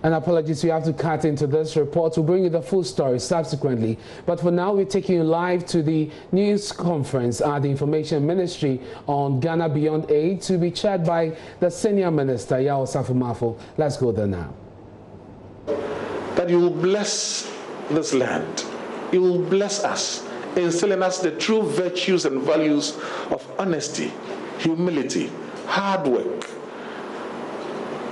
And apologies, we have to cut into this report. We'll bring you the full story subsequently. But for now, we're taking you live to the news conference at the Information Ministry on Ghana Beyond Aid, to be chaired by the Senior Minister, Yao Safumafo. Let's go there now. That you will bless this land. You will bless us, instilling us the true virtues and values of honesty, humility, hard work,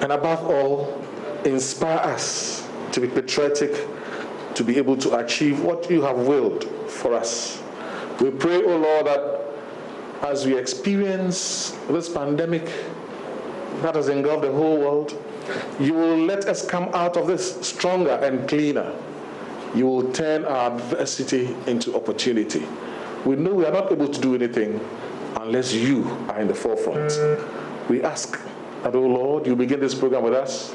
and above all, inspire us to be patriotic, to be able to achieve what you have willed for us. We pray, O Lord, that as we experience this pandemic that has engulfed the whole world, you will let us come out of this stronger and cleaner. You will turn our adversity into opportunity. We know we are not able to do anything unless you are in the forefront. We ask that, oh Lord, you begin this program with us.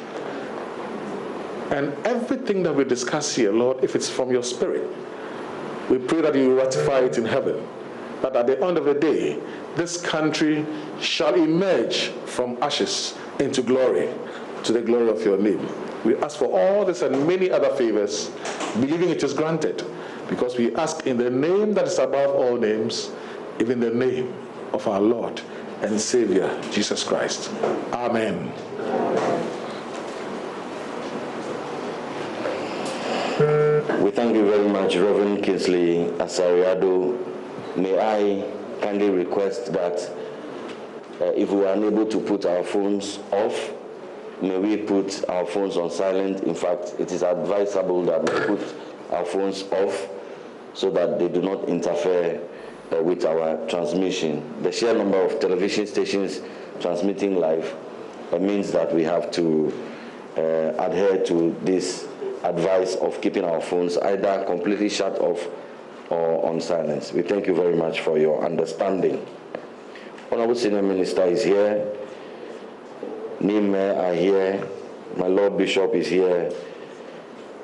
And everything that we discuss here, Lord, if it's from your spirit, we pray that you will ratify it in heaven. That at the end of the day, this country shall emerge from ashes into glory, to the glory of your name. We ask for all this and many other favors, believing it is granted, because we ask in the name that is above all names, even the name of our Lord and Savior, Jesus Christ. Amen. We thank you very much, Reverend Kingsley Asariado. May I kindly request that if we are unable to put our phones off, may we put our phones on silent. In fact, it is advisable that we put our phones off so that they do not interfere with our transmission. The sheer number of television stations transmitting live means that we have to adhere to this advice of keeping our phones either completely shut off or on silence. We thank you very much for your understanding. Honorable Senior Minister is here. Name are here. My Lord Bishop is here.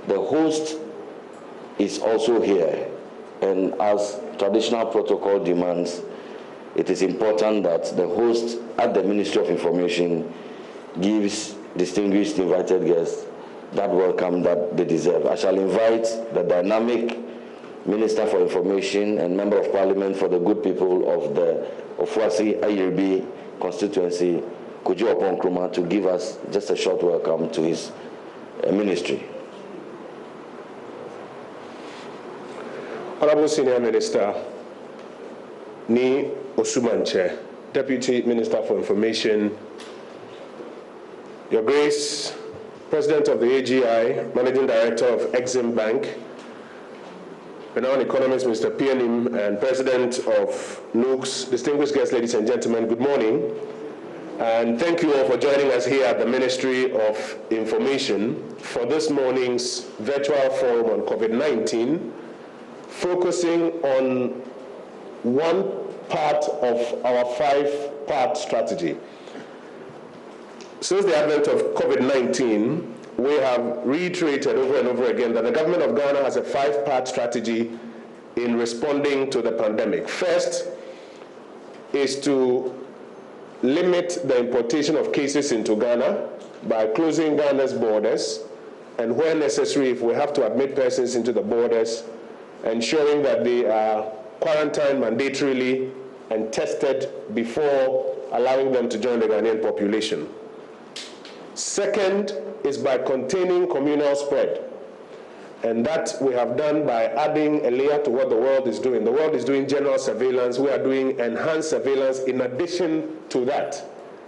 The host is also here. And as traditional protocol demands, it is important that the host at the Ministry of Information gives distinguished invited guests that welcome that they deserve. I shall invite the dynamic Minister for Information and Member of Parliament for the good people of the Ofuasi Ayirbi constituency, Kujo Oponkruma, to give us just a short welcome to his ministry. Honorable Senior Minister Ni Osumanche, Deputy Minister for Information, Your Grace, President of the AGI, Managing Director of Exim Bank, renowned economist Mr. Pianim, and President of NUCS, distinguished guests, ladies and gentlemen, good morning. And thank you all for joining us here at the Ministry of Information for this morning's virtual forum on COVID-19, focusing on one part of our 5-part strategy. Since the advent of COVID-19, we have reiterated over and over again that the government of Ghana has a 5-part strategy in responding to the pandemic. First is to limit the importation of cases into Ghana by closing Ghana's borders, and where necessary, if we have to admit persons into the borders, ensuring that they are quarantined mandatorily and tested before allowing them to join the Ghanaian population. Second is by containing communal spread, and that we have done by adding a layer to what the world is doing. The world is doing general surveillance. We are doing enhanced surveillance in addition to that,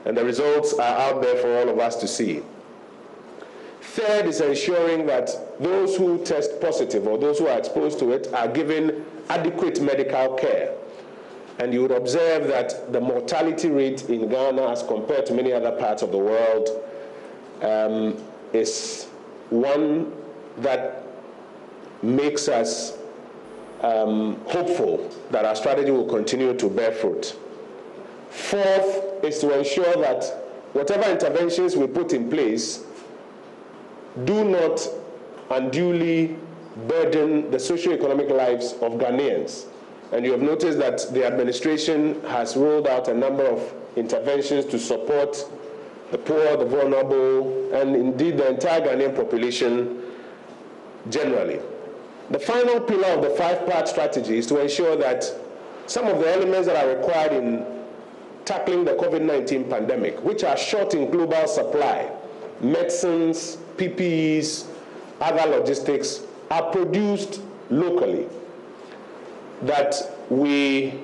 and the results are out there for all of us to see. Third is ensuring that those who test positive or those who are exposed to it are given adequate medical care. And you would observe that the mortality rate in Ghana, as compared to many other parts of the world, is one that makes us hopeful that our strategy will continue to bear fruit. Fourth is to ensure that whatever interventions we put in place do not unduly burden the socio-economic lives of Ghanaians. And you have noticed that the administration has rolled out a number of interventions to support the poor, the vulnerable, and indeed the entire Ghanaian population generally. The final pillar of the five-part strategy is to ensure that some of the elements that are required in tackling the COVID-19 pandemic, which are short in global supply, medicines, PPEs, other logistics, are produced locally. That we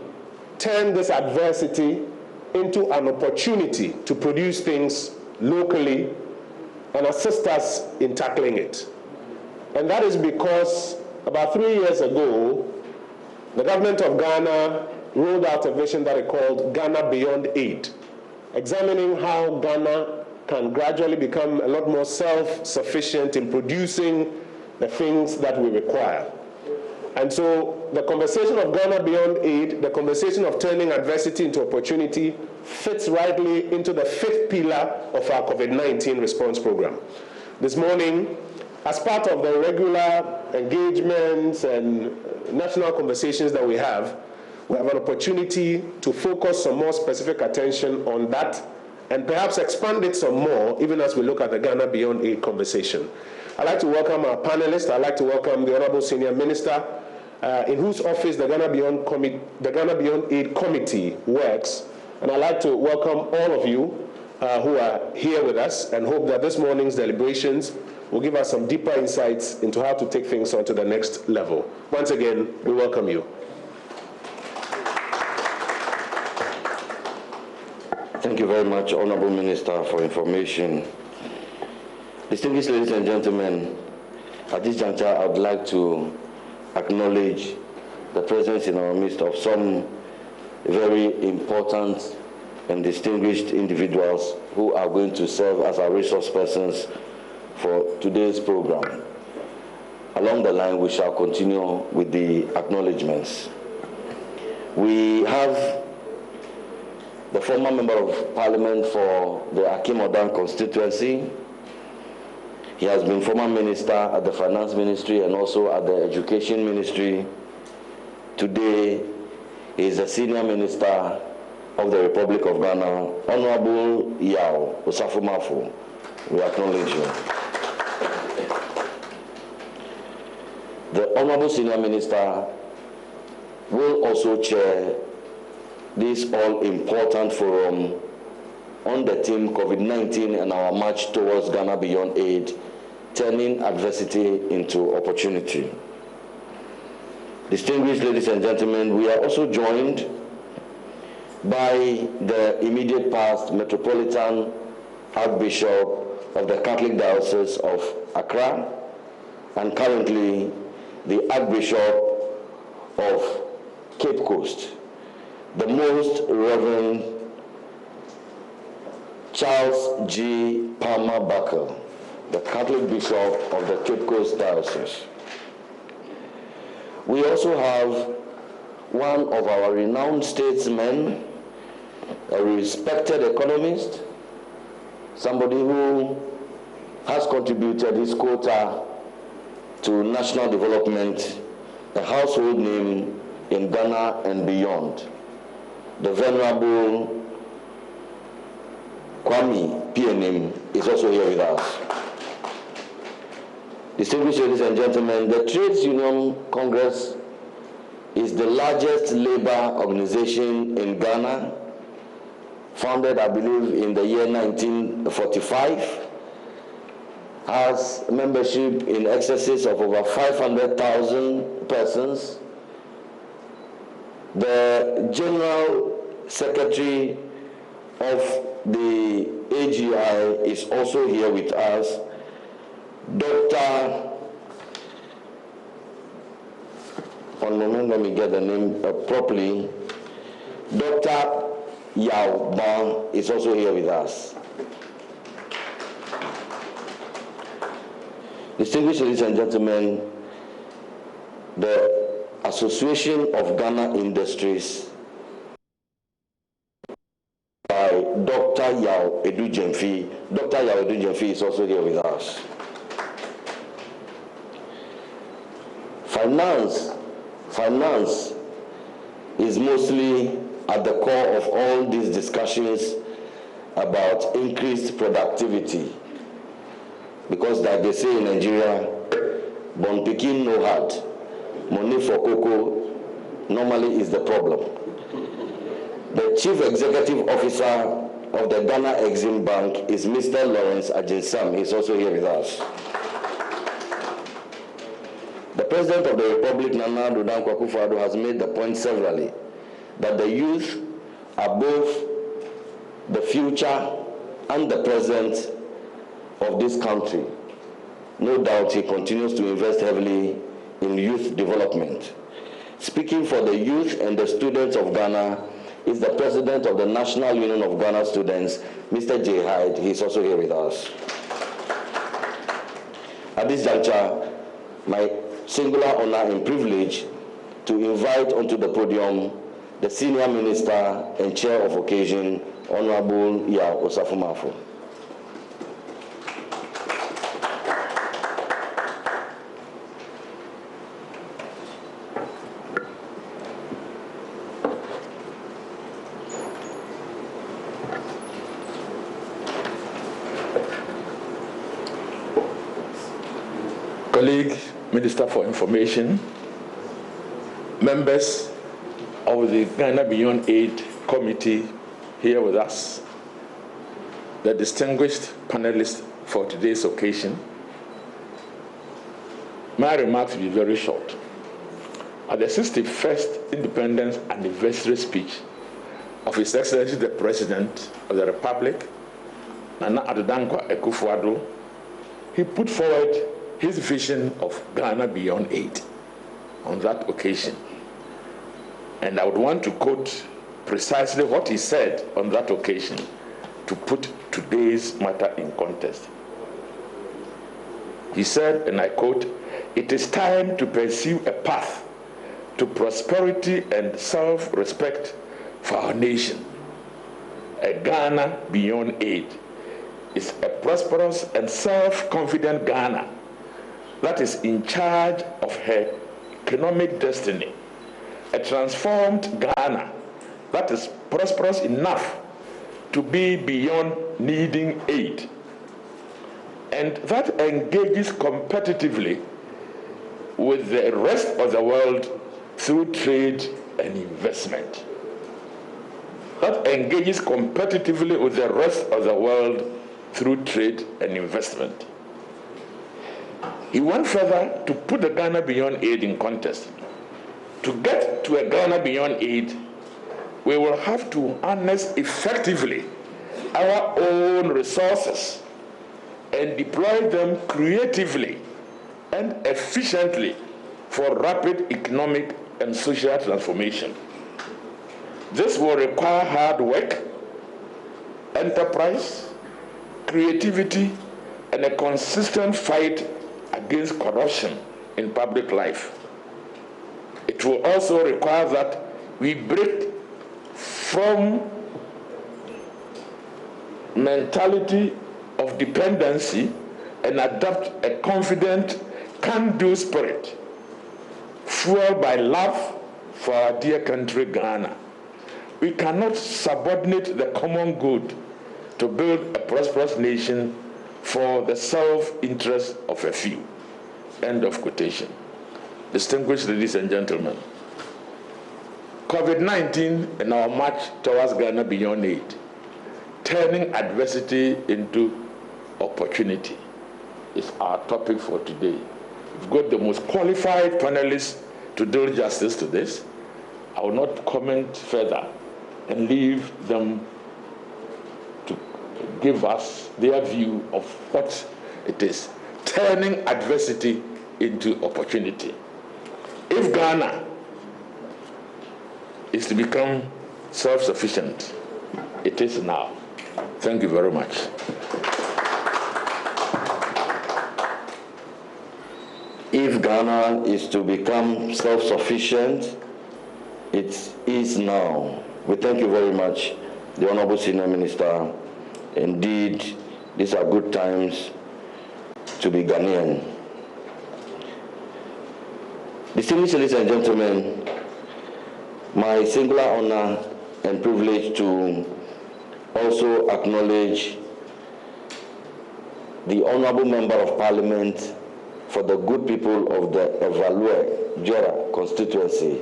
turn this adversity into an opportunity to produce things locally and assist us in tackling it. And that is because about 3 years ago, the government of Ghana rolled out a vision that it called Ghana Beyond Aid, examining how Ghana can gradually become a lot more self-sufficient in producing the things that we require. And so the conversation of Ghana Beyond Aid, the conversation of turning adversity into opportunity, fits rightly into the fifth pillar of our COVID-19 response program. This morning, as part of the regular engagements and national conversations that we have an opportunity to focus some more specific attention on that and perhaps expand it some more even as we look at the Ghana Beyond Aid conversation. I'd like to welcome our panelists. I'd like to welcome the Honorable Senior Minister, in whose office the Ghana Beyond Aid Committee works. And I'd like to welcome all of you who are here with us and hope that this morning's deliberations will give us some deeper insights into how to take things on to the next level. Once again, we welcome you. Thank you very much, Honorable Minister, for information. Distinguished ladies and gentlemen, at this juncture, I would like to acknowledge the presence in our midst of some very important and distinguished individuals who are going to serve as our resource persons for today's program. Along the line, we shall continue with the acknowledgements. We have the former Member of Parliament for the Akim-Odan constituency. He has been former Minister at the Finance Ministry and also at the Education Ministry. Today, he is the Senior Minister of the Republic of Ghana, Honorable Yao Osafo-Mafu. We acknowledge you. The Honorable Senior Minister will also chair this all-important forum on the theme COVID-19 and our march towards Ghana Beyond Aid, turning adversity into opportunity. Distinguished ladies and gentlemen, we are also joined by the immediate past Metropolitan Archbishop of the Catholic Diocese of Accra and currently the Archbishop of Cape Coast, the Most Reverend Charles G. Palmer Buckle, the Catholic Bishop of the Cape Coast Diocese. We also have one of our renowned statesmen, a respected economist, somebody who has contributed his quota to national development, a household name in Ghana and beyond. The Venerable Kwame PNM is also here with us. Distinguished ladies and gentlemen, the Trades Union Congress is the largest labor organization in Ghana, founded, I believe, in the year 1945, has membership in excesses of over 500,000 persons. The General Secretary of the AGI is also here with us, Dr. One moment, let me get the name properly. Dr. Yao Ban is also here with us. Distinguished ladies and gentlemen, the Association of Ghana Industries by Dr. Yao Edu-Jemfi. Dr. Yao Edu-Jemfi is also here with us. Finance is mostly at the core of all these discussions about increased productivity. Because like they say in Nigeria, bon pikin no hard, money for cocoa normally is the problem. The Chief Executive Officer of the Ghana Exim Bank is Mr. Lawrence Ajinsam. He's also here with us. The President of the Republic, Nana Addo Dankwa Akufo-Addo, has made the point severally that the youth are both the future and the present of this country. No doubt he continues to invest heavily in youth development. Speaking for the youth and the students of Ghana is the President of the National Union of Ghana Students, Mr. J. Hyde. He's also here with us. At this juncture, my singular honor and privilege to invite onto the podium the Senior Minister and Chair of Occasion, Honorable Ya Osafo-Maafo. Colleague, Minister for Information, members of the Ghana Beyond Aid Committee here with us, the distinguished panelists for today's occasion. My remarks will be very short. At the 61st Independence Anniversary speech of His Excellency the President of the Republic, Nana Addo Dankwa Akufo-Addo, he put forward his vision of Ghana Beyond Aid on that occasion. And I would want to quote precisely what he said on that occasion to put today's matter in context. He said, and I quote, "It is time to pursue a path to prosperity and self-respect for our nation. A Ghana Beyond Aid is a prosperous and self-confident Ghana that is in charge of her economic destiny. A transformed Ghana that is prosperous enough to be beyond needing aid, and that engages competitively with the rest of the world through trade and investment." That engages competitively with the rest of the world through trade and investment. He went further to put the Ghana Beyond Aid in context. To get to a Ghana Beyond Aid, we will have to harness effectively our own resources and deploy them creatively and efficiently for rapid economic and social transformation. This will require hard work, enterprise, creativity, and a consistent fight against corruption in public life. It will also require that we break from mentality of dependency and adopt a confident, can-do spirit, fueled by love for our dear country, Ghana. We cannot subordinate the common good to build a prosperous nation for the self-interest of a few. End of quotation. Distinguished ladies and gentlemen, COVID-19 and our march towards Ghana Beyond Aid, turning adversity into opportunity, is our topic for today. We've got the most qualified panelists to do justice to this. I will not comment further and leave them to give us their view of what it is, turning adversity into opportunity. If Ghana is to become self-sufficient, it is now. Thank you very much. If Ghana is to become self-sufficient, it is now. We thank you very much, the Honorable Senior Minister. Indeed, these are good times to be Ghanaian. Distinguished ladies and gentlemen, my singular honor and privilege to also acknowledge the Honorable Member of Parliament for the good people of the Evalue Jora constituency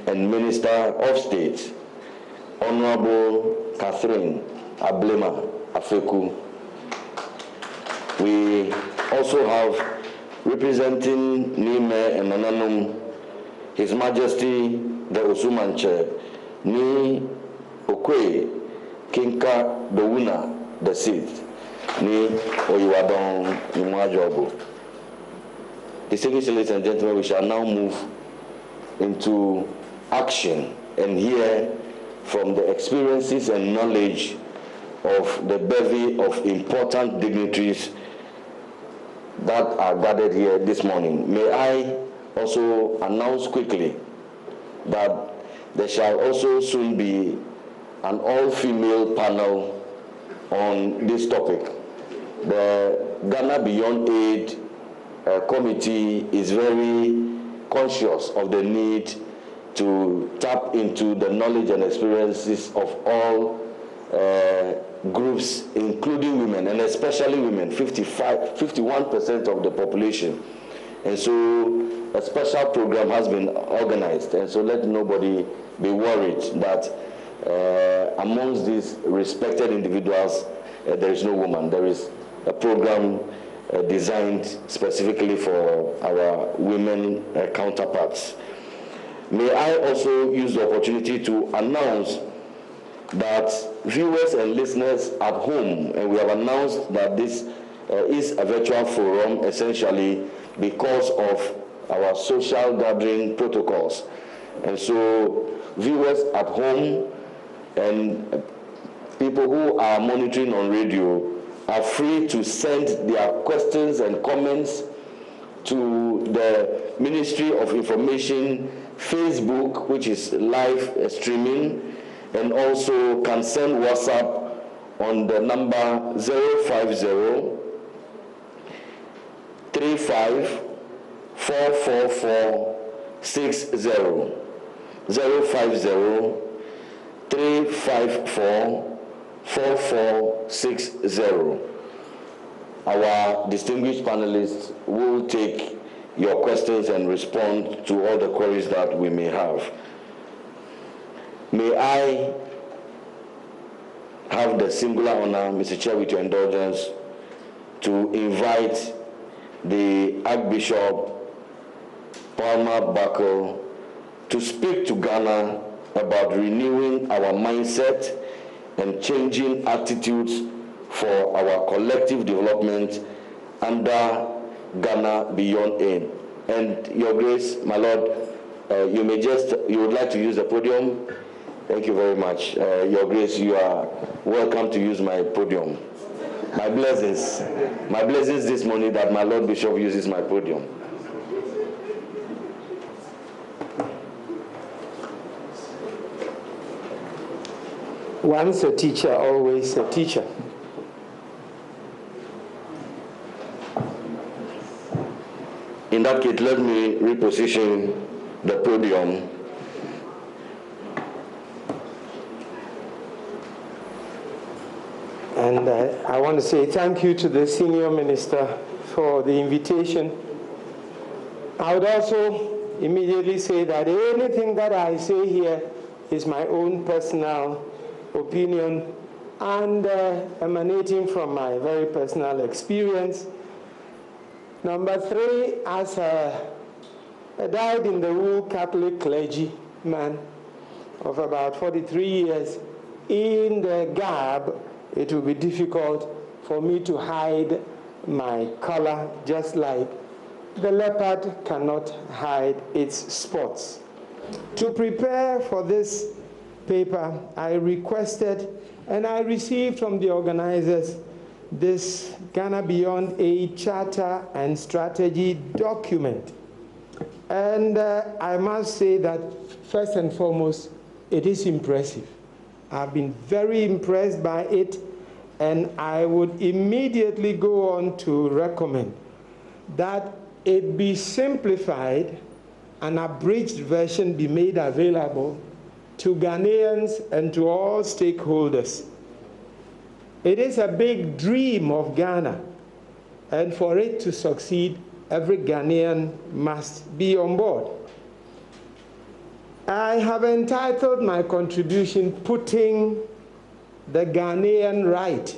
and Minister of State, Honorable Catherine Ablema Afeku. We also have representing Nime and Nananum, His Majesty the Osumanche, Ni Okwe Kinka Dowuna the Sixth, Ni Oyiwadon Imwajobo. Distinguished ladies and gentlemen, we shall now move into action and hear from the experiences and knowledge of the bevy of important dignitaries that are gathered here this morning. May I also announce quickly that there shall also soon be an all-female panel on this topic. The Ghana Beyond Aid Committee is very conscious of the need to tap into the knowledge and experiences of all groups, including women, and especially women, 51% of the population. And so a special program has been organized, and so let nobody be worried that amongst these respected individuals, there is no woman. There is a program designed specifically for our women counterparts. May I also use the opportunity to announce that viewers and listeners at home, and we have announced that this is a virtual forum essentially because of our social gathering protocols. And so viewers at home and people who are monitoring on radio are free to send their questions and comments to the Ministry of Information Facebook, which is live streaming, and also can send WhatsApp on the number 050 35 444 60 050 354 4460. Our distinguished panelists will take your questions and respond to all the queries that we may have. May I have the singular honor, Mr. Chair, with your indulgence, to invite the Archbishop Palmer Buckle to speak to Ghana about renewing our mindset and changing attitudes for our collective development under Ghana Beyond Aid. And Your Grace, my Lord, you would like to use the podium? Thank you very much. Your Grace, you are welcome to use my podium. My blessings this morning that my Lord Bishop uses my podium. Once a teacher, always a teacher. In that case, let me reposition the podium. And I want to say thank you to the Senior Minister for the invitation. I would also immediately say that anything that I say here is my own personal opinion and emanating from my very personal experience. Number three, as a dyed-in-the-wool Catholic clergyman of about 43 years, in the garb, it will be difficult for me to hide my color, just like the leopard cannot hide its spots. To prepare for this paper, I requested and I received from the organizers this Ghana Beyond Aid Charter and Strategy document. And I must say that, first and foremost, it is impressive. I've been very impressed by it, and I would immediately go on to recommend that it be simplified, an abridged version be made available to Ghanaians and to all stakeholders. It is a big dream of Ghana, and for it to succeed, every Ghanaian must be on board. I have entitled my contribution, Putting the Ghanaian Right,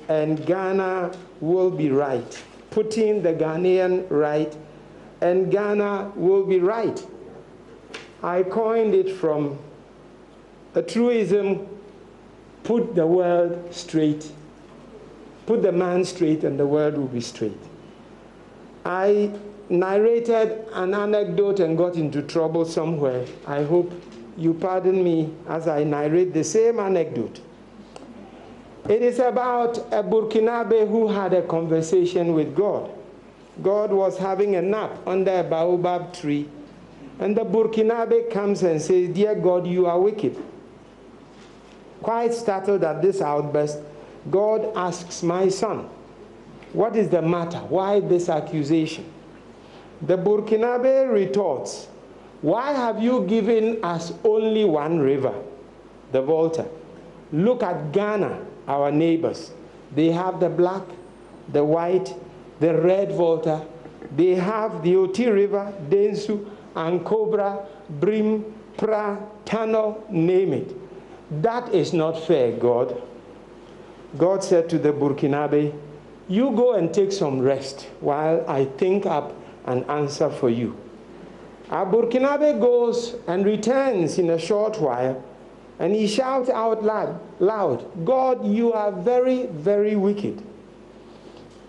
and Ghana Will Be Right. Putting the Ghanaian Right, and Ghana Will Be Right. I coined it from a truism, put the world straight, put the man straight and the world will be straight. I narrated an anecdote and got into trouble somewhere. I hope you pardon me as I narrate the same anecdote. It is about a Burkinabe who had a conversation with God. God was having a nap under a baobab tree, and the Burkinabe comes and says, "Dear God, you are wicked." Quite startled at this outburst, God asks, "My son, what is the matter? Why this accusation?" The Burkinabe retorts, "Why have you given us only one river, the Volta? Look at Ghana, our neighbors. They have the black, the white, the red Volta. They have the Oti River, Densu, Ankobra, Brim, Pra, Tano, name it. That is not fair, God." God said to the Burkinabe, "You go and take some rest while I think up an answer for you." Our Burkinabe goes and returns in a short while, and he shouts out loud, "God, you are very, very wicked.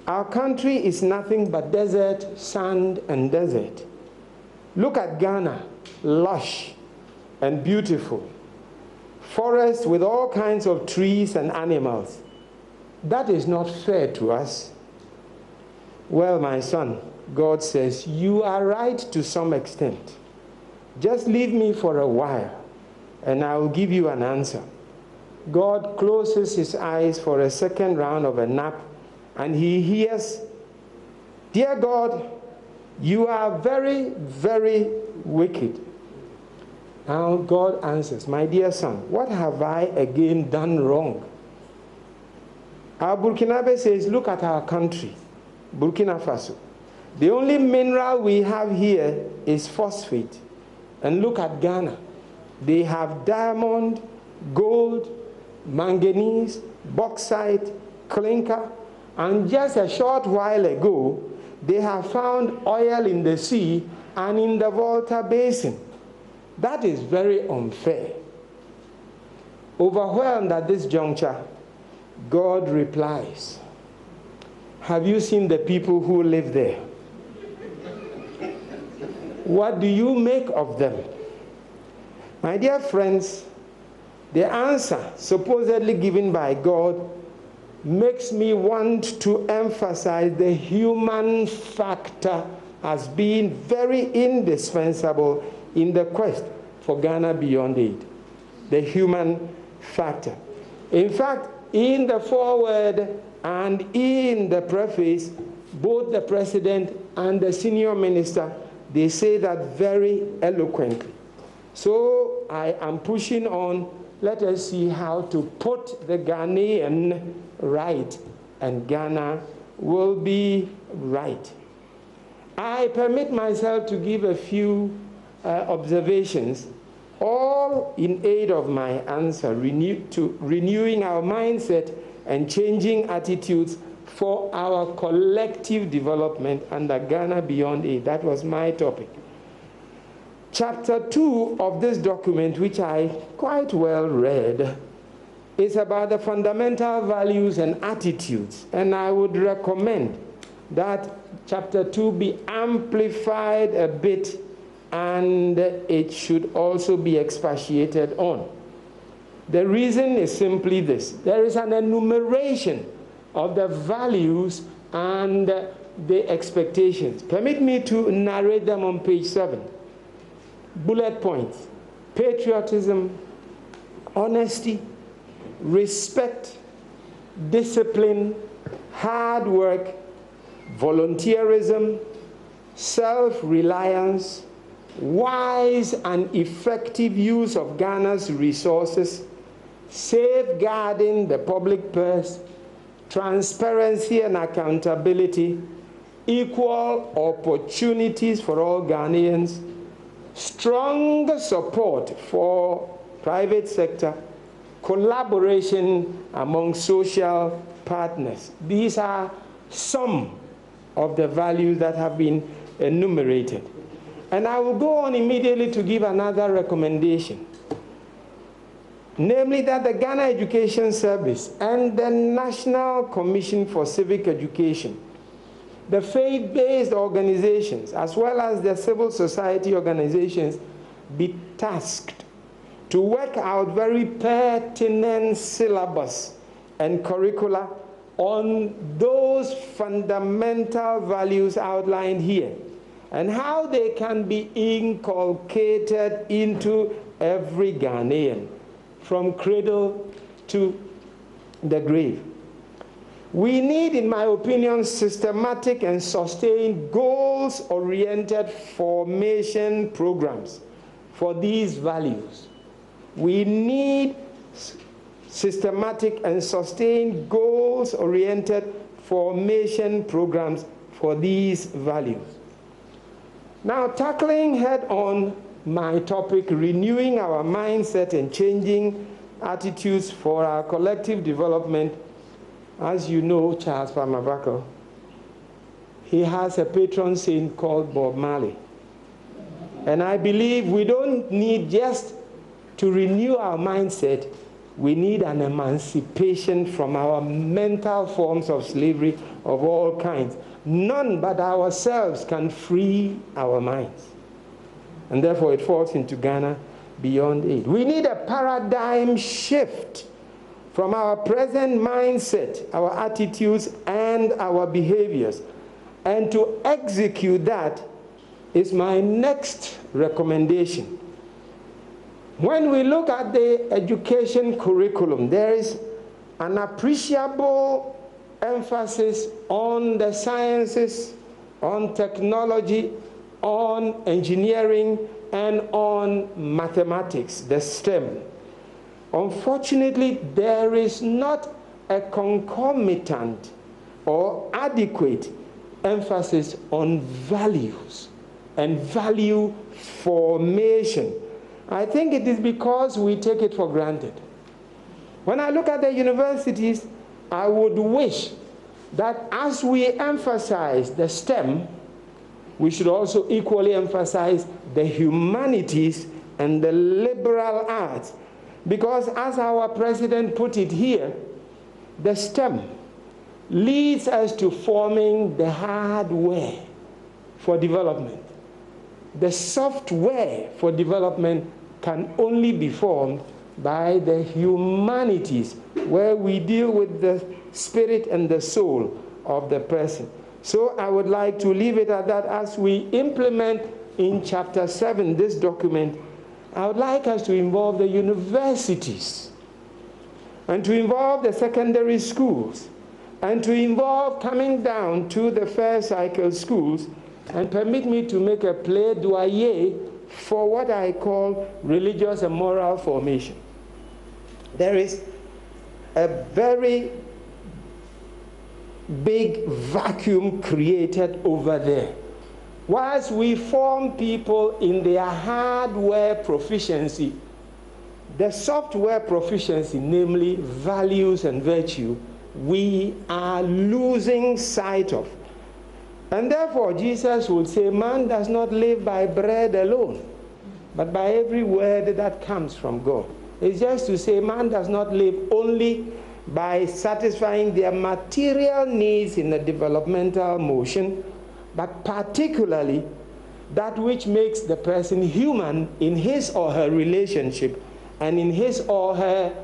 Our country is nothing but desert, sand, and desert. Look at Ghana, lush and beautiful. Forest with all kinds of trees and animals. That is not fair to us." "Well, my son," God says, "you are right to some extent. Just leave me for a while, and I will give you an answer." God closes his eyes for a second round of a nap, and he hears, "Dear God, you are very, very wicked." Now God answers, "My dear son, what have I again done wrong?" Our Burkinabe says, "Look at our country, Burkina Faso. The only mineral we have here is phosphate. And look at Ghana. They have diamond, gold, manganese, bauxite, clinker, and just a short while ago, they have found oil in the sea and in the Volta Basin. That is very unfair." Overwhelmed at this juncture, God replies, "Have you seen the people who live there? What do you make of them?" My dear friends, the answer supposedly given by God makes me want to emphasize the human factor as being very indispensable in the quest for Ghana Beyond Aid. The human factor. In fact, in the foreword and in the preface, both the president and the senior minister, they say that very eloquently. So I am pushing on. Let us see how to put the Ghanaian right, and Ghana will be right. I permit myself to give a few observations, all in aid of my answer, renewing our mindset and changing attitudes for our collective development under Ghana Beyond Aid. That was my topic. Chapter 2 of this document, which I quite well read, is about the fundamental values and attitudes, and I would recommend that chapter 2 be amplified a bit, and it should also be expatiated on. The reason is simply this: there is an enumeration of the values and the expectations. Permit me to narrate them on page 7. Bullet points: patriotism, honesty, respect, discipline, hard work, volunteerism, self-reliance, wise and effective use of Ghana's resources, safeguarding the public purse, transparency and accountability, equal opportunities for all Ghanaians, strong support for private sector, collaboration among social partners. These are some of the values that have been enumerated. And I will go on immediately to give another recommendation, namely that the Ghana Education Service and the National Commission for Civic Education, the faith-based organizations, as well as the civil society organizations, be tasked to work out very pertinent syllabus and curricula on those fundamental values outlined here, and how they can be inculcated into every Ghanaian, from cradle to the grave. We need, in my opinion, systematic and sustained goals-oriented formation programs for these values. We need systematic and sustained goals-oriented formation programs for these values. Now, tackling head-on my topic, renewing our mindset and changing attitudes for our collective development, as you know, Charles Palmer, he has a patron saint called Bob Marley. And I believe we don't need just to renew our mindset, we need an emancipation from our mental forms of slavery of all kinds. None but ourselves can free our minds. And therefore it falls into Ghana Beyond Aid. We need a paradigm shift from our present mindset, our attitudes, and our behaviors. And to execute that is my next recommendation. When we look at the education curriculum, there is an appreciable emphasis on the sciences, on technology, on engineering, and on mathematics, the STEM. Unfortunately, there is not a concomitant or adequate emphasis on values and value formation. I think it is because we take it for granted. When I look at the universities, I would wish that as we emphasize the STEM, we should also equally emphasize the humanities and the liberal arts. Because as our president put it here, the STEM leads us to forming the hardware for development. The software for development can only be formed by the humanities, where we deal with the spirit and the soul of the person. So I would like to leave it at that. As we implement in Chapter 7 this document, I would like us to involve the universities, and to involve the secondary schools, and to involve coming down to the first cycle schools, and permit me to make a plaidoyer for what I call religious and moral formation. There is a very big vacuum created over there. Whilst we form people in their hardware proficiency, the software proficiency, namely values and virtue, we are losing sight of. And therefore, Jesus would say, man does not live by bread alone, but by every word that comes from God. It's just to say man does not live only by satisfying their material needs in a developmental motion, but particularly that which makes the person human in his or her relationship and in his or her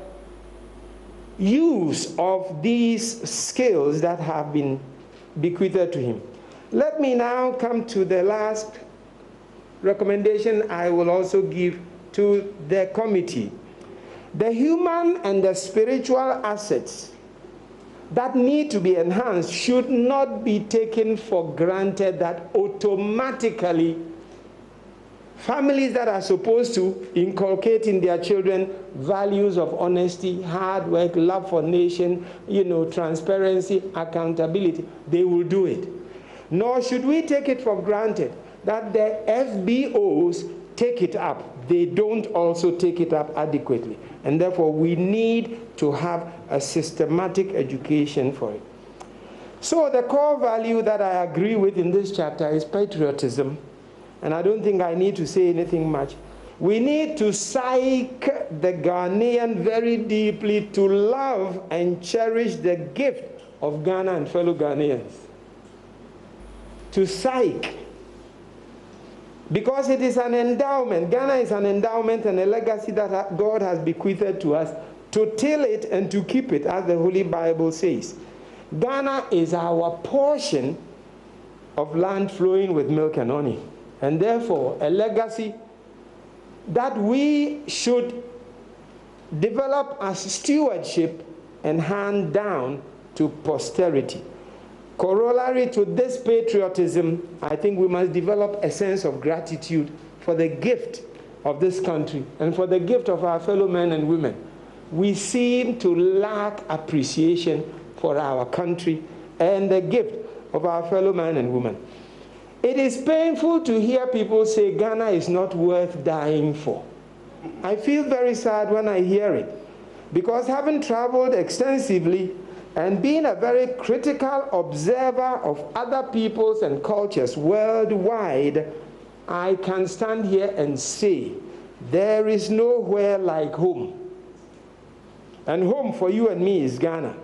use of these skills that have been bequeathed to him. Let me now come to the last recommendation I will also give to the committee. The human and the spiritual assets that need to be enhanced should not be taken for granted that automatically Families that are supposed to inculcate in their children values of honesty, hard work, love for nation, transparency, accountability, they will do it. Nor should we take it for granted that the FBOs take it up. They don't also take it up adequately. And therefore, we need to have a systematic education for it. So the core value that I agree with in this chapter is patriotism. And I don't think I need to say anything much. We need to psych the Ghanaian very deeply to love and cherish the gift of Ghana and fellow Ghanaians. To psych. Because it is an endowment. Ghana is an endowment and a legacy that God has bequeathed to us to till it and to keep it, as the Holy Bible says. Ghana is our portion of land flowing with milk and honey. And therefore, a legacy that we should develop as stewardship and hand down to posterity. Corollary to this patriotism, I think we must develop a sense of gratitude for the gift of this country and for the gift of our fellow men and women. We seem to lack appreciation for our country and the gift of our fellow men and women. It is painful to hear people say Ghana is not worth dying for. I feel very sad when I hear it, because having traveled extensively and being a very critical observer of other peoples and cultures worldwide, I can stand here and say there is nowhere like home. And home for you and me is Ghana,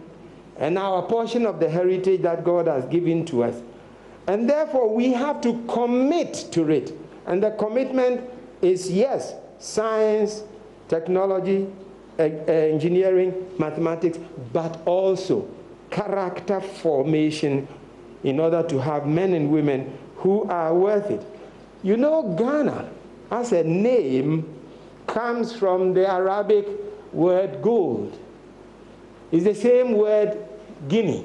and our portion of the heritage that God has given to us. And therefore, we have to commit to it. And the commitment is, yes, science, technology, engineering, mathematics, but also character formation in order to have men and women who are worth it. You know, Ghana, as a name, comes from the Arabic word gold. It's the same word Guinea.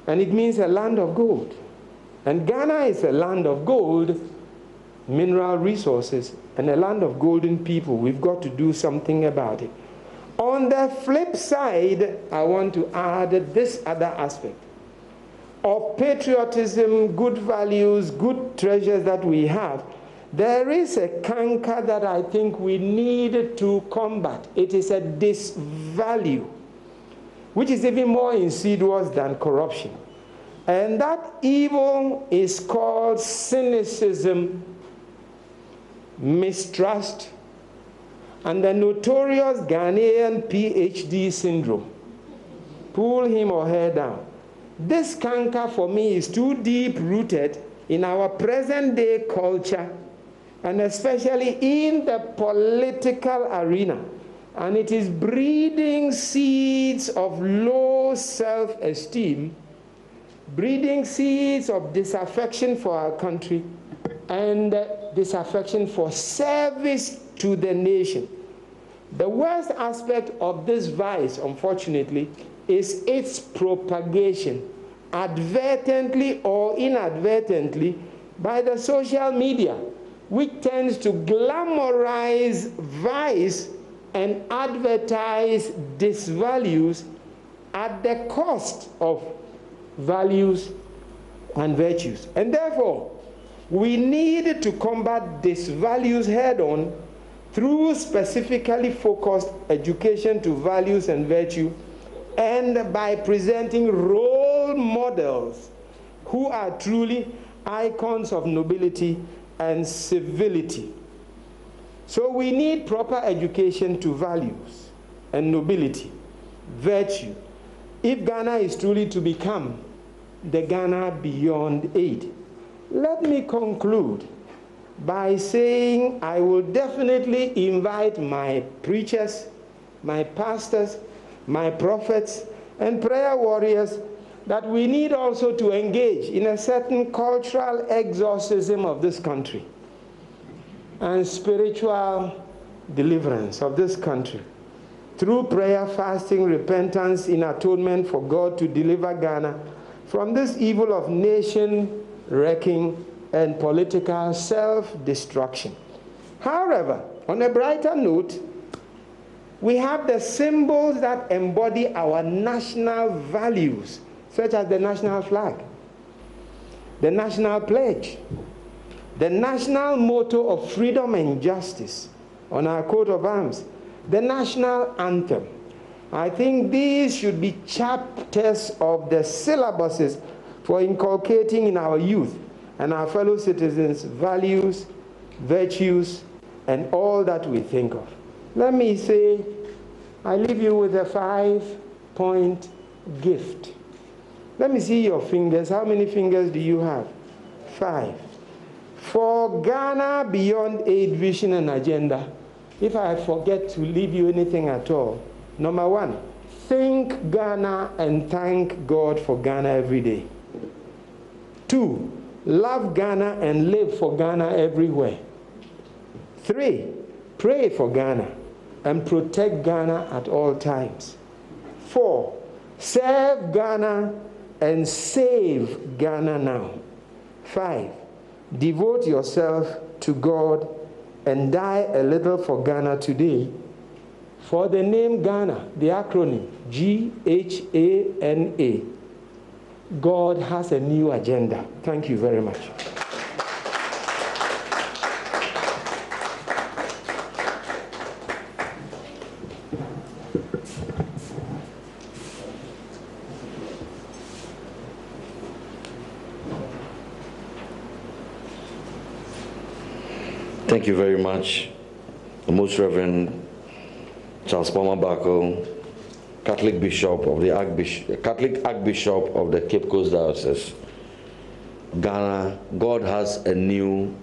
And it means a land of gold. And Ghana is a land of gold, mineral resources, and a land of golden people. We've got to do something about it. On the flip side, I want to add this other aspect of patriotism, good values, good treasures that we have. There is a canker that I think we need to combat. It is a disvalue, which is even more insidious than corruption. And that evil is called cynicism, mistrust, and the notorious Ghanaian PhD syndrome. Pull him or her down. This canker for me is too deep-rooted in our present-day culture, and especially in the political arena. And it is breeding seeds of low self-esteem, breeding seeds of disaffection for our country, and disaffection for service to the nation. The worst aspect of this vice, unfortunately, is its propagation, advertently or inadvertently, by the social media, which tends to glamorize vice and advertise disvalues at the cost of values and virtues. And therefore, we need to combat disvalues head-on through specifically focused education to values and virtue, and by presenting role models who are truly icons of nobility and civility. So we need proper education to values and nobility, virtue, if Ghana is truly to become the Ghana beyond aid. Let me conclude by saying I will definitely invite my preachers, my pastors, my prophets, and prayer warriors that we need also to engage in a certain cultural exorcism of this country and spiritual deliverance of this country through prayer, fasting, repentance in atonement for God to deliver Ghana from this evil of nation wrecking and political self-destruction. However, on a brighter note, we have the symbols that embody our national values, such as the national flag, the national pledge, the national motto of freedom and justice on our coat of arms, the national anthem. I think these should be chapters of the syllabuses for inculcating in our youth and our fellow citizens values, virtues, and all that we think of. Let me say, I leave you with a 5-point gift. Let me see your fingers. How many fingers do you have? 5. For Ghana Beyond Aid Vision and Agenda, if I forget to leave you anything at all, number 1, think Ghana and thank God for Ghana every day. 2, love Ghana and live for Ghana everywhere. 3, pray for Ghana and protect Ghana at all times. 4, serve Ghana and save Ghana now. 5, devote yourself to God and die a little for Ghana today. For the name Ghana, the acronym GHANA, God has a new agenda. Thank you very much. Thank you very much, the Most Reverend Charles Palmer Bako, Catholic Archbishop of the Cape Coast Diocese. Ghana, God has a new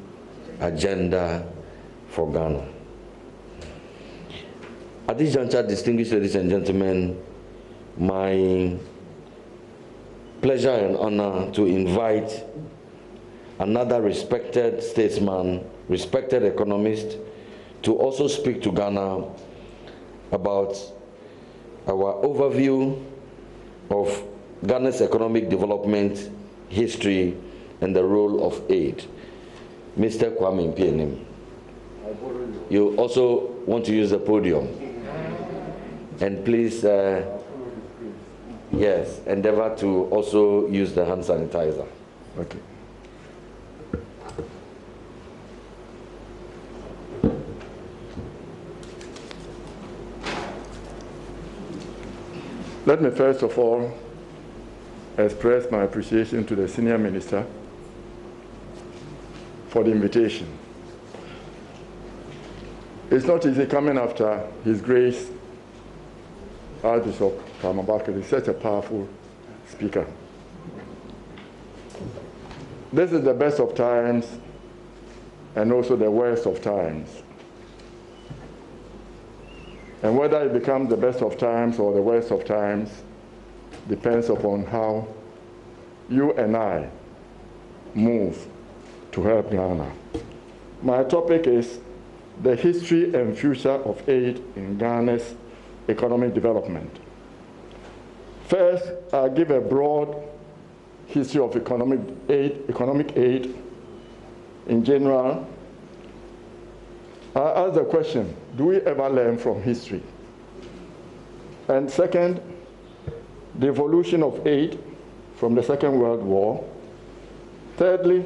agenda for Ghana. At this juncture, distinguished ladies and gentlemen, my pleasure and honor to invite another respected statesman, respected economist, to also speak to Ghana about our overview of Ghana's economic development, history, and the role of aid. Mr. Kwame Mpienim, you also want to use the podium. And please, yes, endeavor to also use the hand sanitizer. Okay. Let me first of all express my appreciation to the Senior Minister for the invitation. It's not easy coming after His Grace Archbishop Palmer Bako. He's such a powerful speaker. This is the best of times and also the worst of times. And whether it becomes the best of times or the worst of times depends upon how you and I move to help Ghana. My topic is the history and future of aid in Ghana's economic development. First, I'll give a broad history of economic aid in general. I ask the question, do we ever learn from history? And second, the evolution of aid from the Second World War. Thirdly,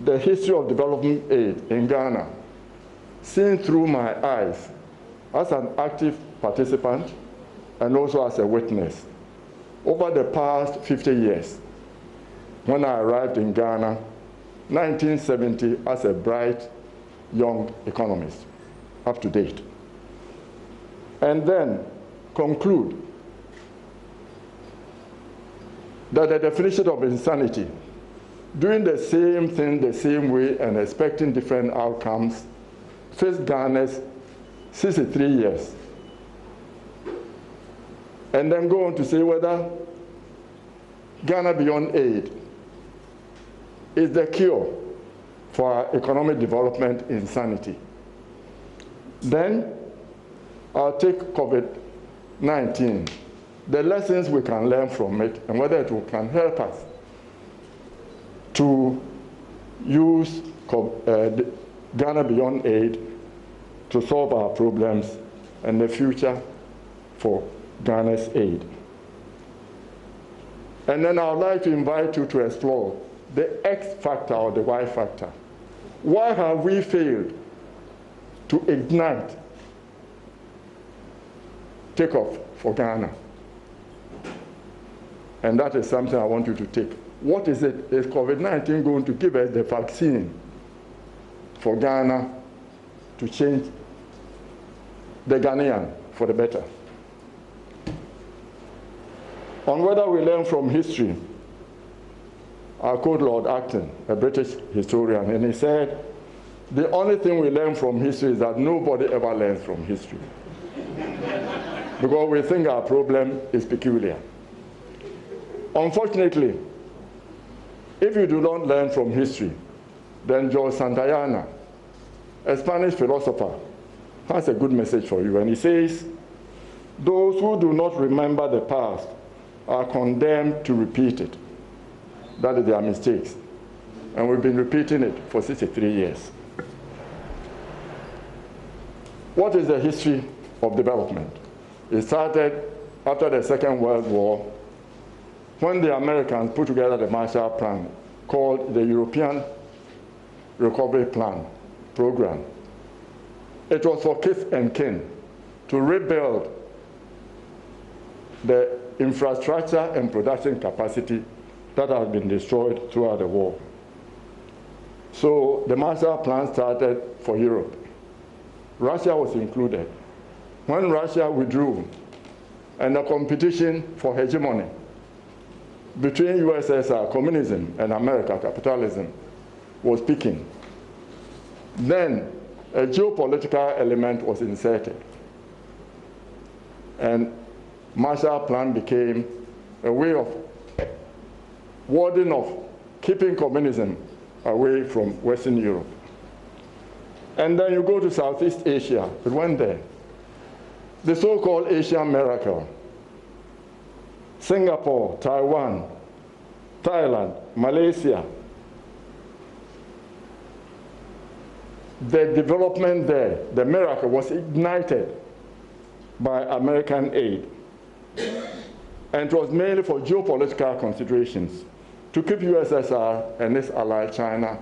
the history of development aid in Ghana, seen through my eyes as an active participant and also as a witness over the past 50 years. When I arrived in Ghana, 1970, as a bright young economist, up to date. And then conclude that the definition of insanity, doing the same thing the same way and expecting different outcomes, faced Ghana's 63 years. And then go on to say whether Ghana Beyond Aid is the cure for our economic development insanity. Then I'll take COVID-19, the lessons we can learn from it, and whether it can help us to use Ghana Beyond Aid to solve our problems and the future for Ghana's aid. And then I would like to invite you to explore the X factor or the Y factor. Why have we failed to ignite takeoff for Ghana? And that is something I want you to take. What is it? Is COVID-19 going to give us the vaccine for Ghana to change the Ghanaian for the better? On whether we learn from history, I quote Lord Acton, a British historian, and he said, the only thing we learn from history is that nobody ever learns from history. Because we think our problem is peculiar. Unfortunately, if you do not learn from history, then George Santayana, a Spanish philosopher, has a good message for you. And he says, those who do not remember the past are condemned to repeat it. That is their mistakes. And we've been repeating it for 63 years. What is the history of development? It started after the Second World War, when the Americans put together the Marshall Plan, called the European Recovery Plan program. It was for kith and kin to rebuild the infrastructure and production capacity that had been destroyed throughout the war. So the Marshall Plan started for Europe. Russia was included. When Russia withdrew, and the competition for hegemony between USSR communism and America capitalism was peaking, then a geopolitical element was inserted. And Marshall Plan became a way of warding off, keeping communism away from Western Europe. And then you go to Southeast Asia, it went there. The so-called Asian miracle. Singapore, Taiwan, Thailand, Malaysia. The development there, the miracle was ignited by American aid. And it was mainly for geopolitical considerations, to keep USSR and its ally China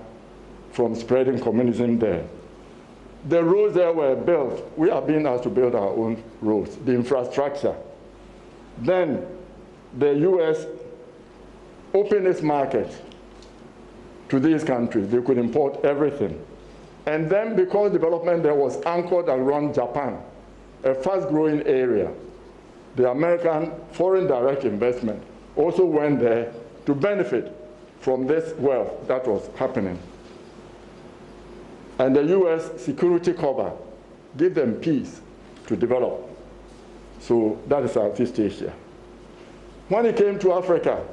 from spreading communism there. The roads there were built. We are being asked to build our own roads, the infrastructure. Then the US opened its market to these countries. They could import everything. And then because development there was anchored around Japan, a fast-growing area, the American foreign direct investment also went there to benefit from this wealth that was happening. And the US security cover gave them peace to develop. So that is Southeast Asia. When it came to Africa,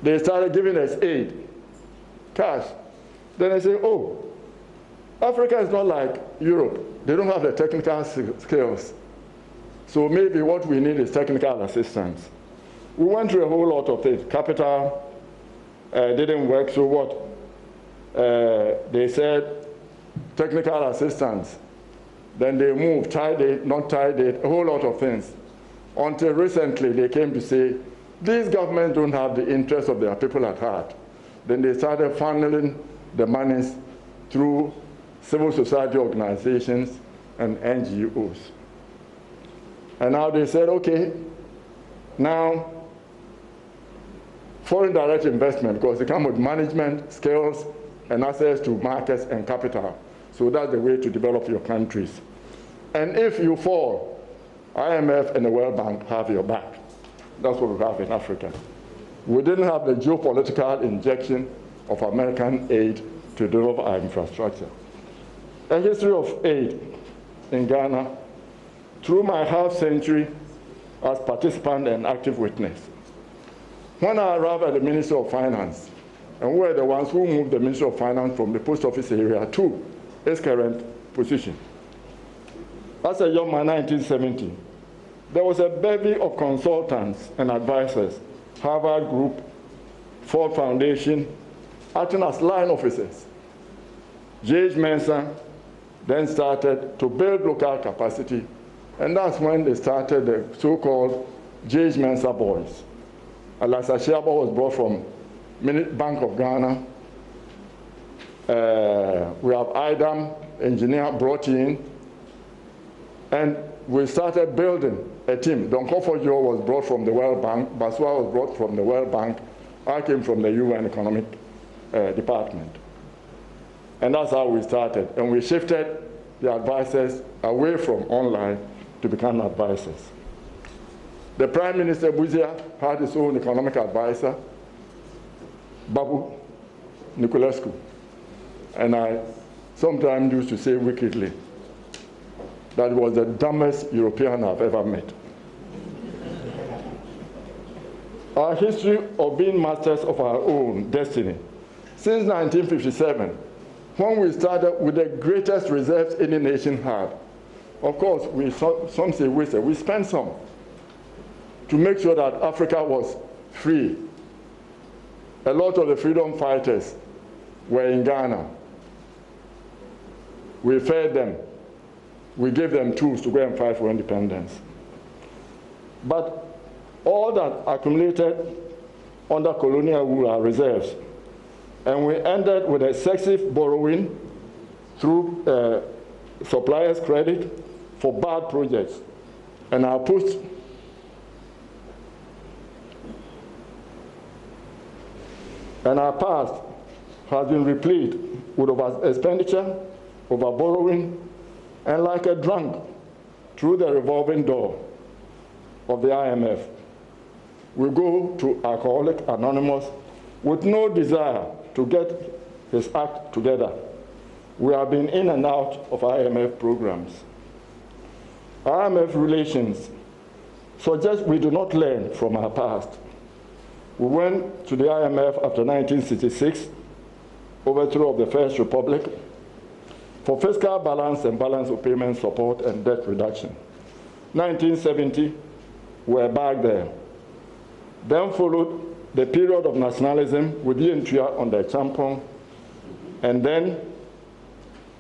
they started giving us aid, cash. Then they say, oh, Africa is not like Europe. They don't have the technical skills. So maybe what we need is technical assistance. We went through a whole lot of things. Capital didn't work, so what? They said technical assistance. Then they moved, tied it, not tied it, a whole lot of things. Until recently they came to say, these governments don't have the interests of their people at heart. Then they started funneling the monies through civil society organizations and NGOs. And now they said, okay, now foreign direct investment, because they come with management, skills, and access to markets and capital. So that's the way to develop your countries. And if you fall, IMF and the World Bank have your back. That's what we have in Africa. We didn't have the geopolitical injection of American aid to develop our infrastructure. A history of aid in Ghana through my half-century as participant and active witness. When I arrived at the Ministry of Finance, and we were the ones who moved the Ministry of Finance from the post office area to its current position. As a young man, 1970, there was a bevy of consultants and advisors, Harvard Group, Ford Foundation, acting as line officers. J.H. Mensah then started to build local capacity, and that's when they started the so-called J.H. Mensah boys. Alasa Shiaba was brought from Bank of Ghana. We have IDAM engineer brought in, and we started building a team. Don Kofojo was brought from the World Bank, Baswa was brought from the World Bank, I came from the UN Economic Department. And that's how we started. And we shifted the advisors away from online to become advisors. The Prime Minister Buzia had his own economic advisor, Babu Niculescu. And I sometimes used to say wickedly that he was the dumbest European I've ever met. Our history of being masters of our own destiny. Since 1957, when we started with the greatest reserves any nation had, of course, some say wasted. We spent some to make sure that Africa was free. A lot of the freedom fighters were in Ghana. We fed them. We gave them tools to go and fight for independence. But all that accumulated under colonial rule are reserves. And we ended with excessive borrowing through suppliers' credit for bad projects. And our past has been replete with over expenditure, over borrowing, and like a drunk through the revolving door of the IMF, we go to Alcoholics Anonymous with no desire to get his act together. We have been in and out of IMF programs. IMF relations suggest we do not learn from our past. We went to the IMF after 1966, overthrow of the First Republic, for fiscal balance and balance of payment support and debt reduction. 1970, we're back there. Then followed the period of nationalism with Yentria on the Champon, and then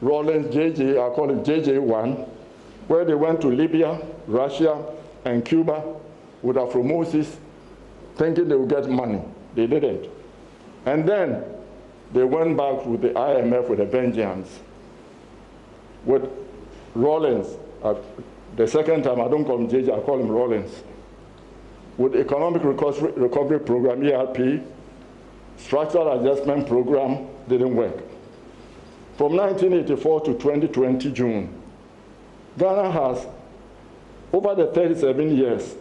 Rawlins JJ, I call it JJ1, where they went to Libya, Russia, and Cuba with Afro-Moses, thinking they would get money. They didn't. And then they went back with the IMF with a vengeance. With Rawlins, the second time, I don't call him JJ, I call him Rawlins. With Economic Recovery Program, ERP, Structural Adjustment Program didn't work. From 1984 to 2020 June, Ghana has, over the 37 years,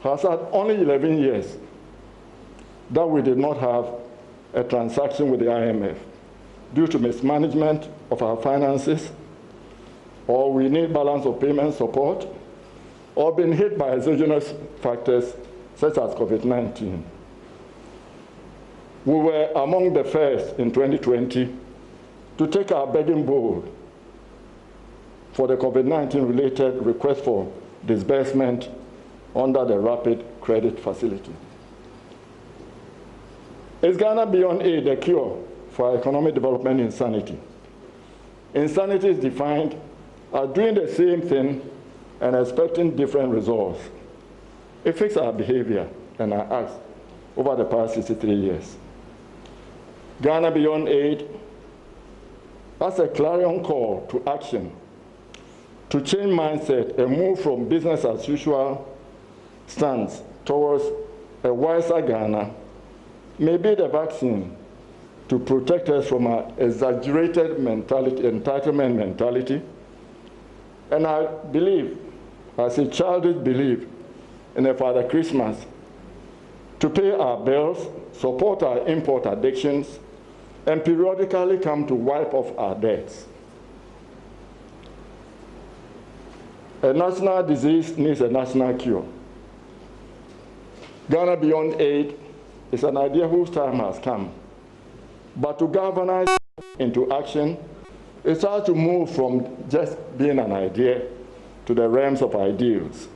has had only 11 years that we did not have a transaction with the IMF due to mismanagement of our finances, or we need balance of payment support, or been hit by exogenous factors such as COVID-19. We were among the first in 2020 to take our begging bowl for the COVID-19 related request for disbursement under the Rapid Credit Facility. Is Ghana Beyond Aid a cure for economic development insanity? Insanity is defined as doing the same thing and expecting different results. It fixed our behavior and our acts over the past 63 years. Ghana Beyond Aid has a clarion call to action to change mindset and move from business as usual stance towards a wiser Ghana may be the vaccine to protect us from our exaggerated mentality, entitlement mentality. And I believe, as a childish belief in a Father Christmas, to pay our bills, support our import addictions, and periodically come to wipe off our debts. A national disease needs a national cure. Ghana Beyond Aid is an idea whose time has come. But to galvanize into action, it's hard to move from just being an idea to the realms of ideals.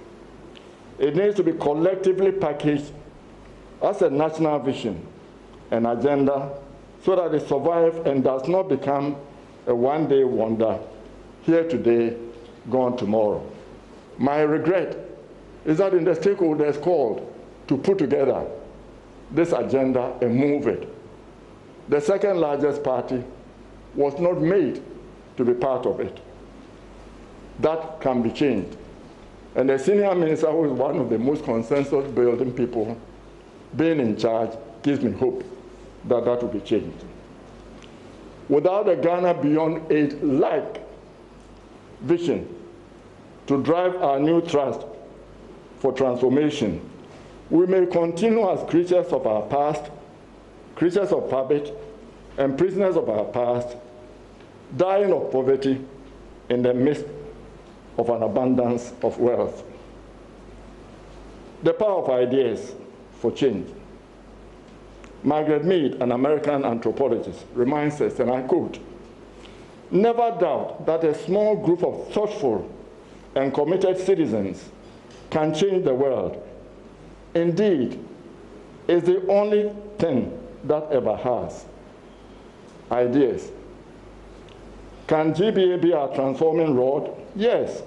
It needs to be collectively packaged as a national vision, an agenda, so that it survives and does not become a one-day wonder, here today, gone tomorrow. My regret is that in the stakeholders called to put together this agenda and move it, the second largest party was not made to be part of it. That can be changed. And the senior minister, who is one of the most consensus-building people, being in charge, gives me hope that that will be changed. Without a Ghana Beyond Aid-like vision to drive our new trust for transformation, we may continue as creatures of our past, creatures of habit, and prisoners of our past, dying of poverty in the midst of an abundance of wealth. The power of ideas for change. Margaret Mead, an American anthropologist, reminds us, and I quote, "Never doubt that a small group of thoughtful and committed citizens can change the world. Indeed, it's the only thing that ever has." Ideas. Can GBA be our transforming rod? Yes,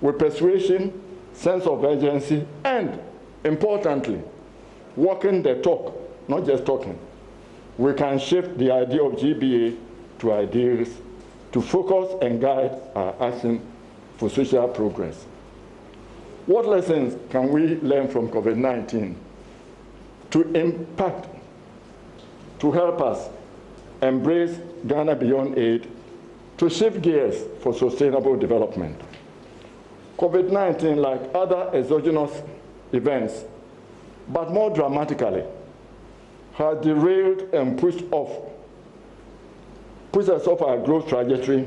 with persuasion, sense of urgency, and, importantly, walking the talk, not just talking. We can shift the idea of GBA to ideals to focus and guide our action for social progress. What lessons can we learn from COVID-19 to impact, to help us embrace Ghana Beyond Aid, to shift gears for sustainable development? COVID-19, like other exogenous events, but more dramatically, has derailed and pushed us off our growth trajectory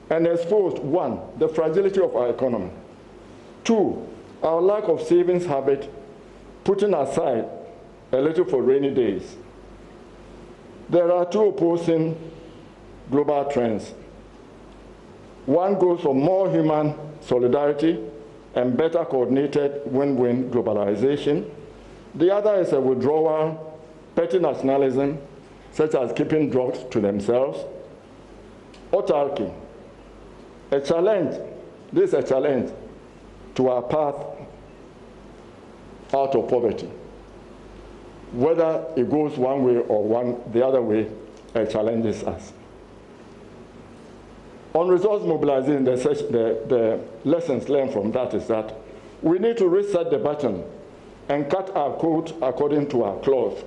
and exposed, one, the fragility of our economy, two, our lack of savings habit, putting aside a little for rainy days. There are two opposing global trends. One goes for more human solidarity and better coordinated win-win globalization. The other is a withdrawal, petty nationalism, such as keeping drugs to themselves. Autarky, a challenge, this is a challenge to our path out of poverty. Whether it goes one way or the other way, it challenges us. On resource mobilization, the lessons learned from that is that we need to reset the button and cut our coat according to our cloth.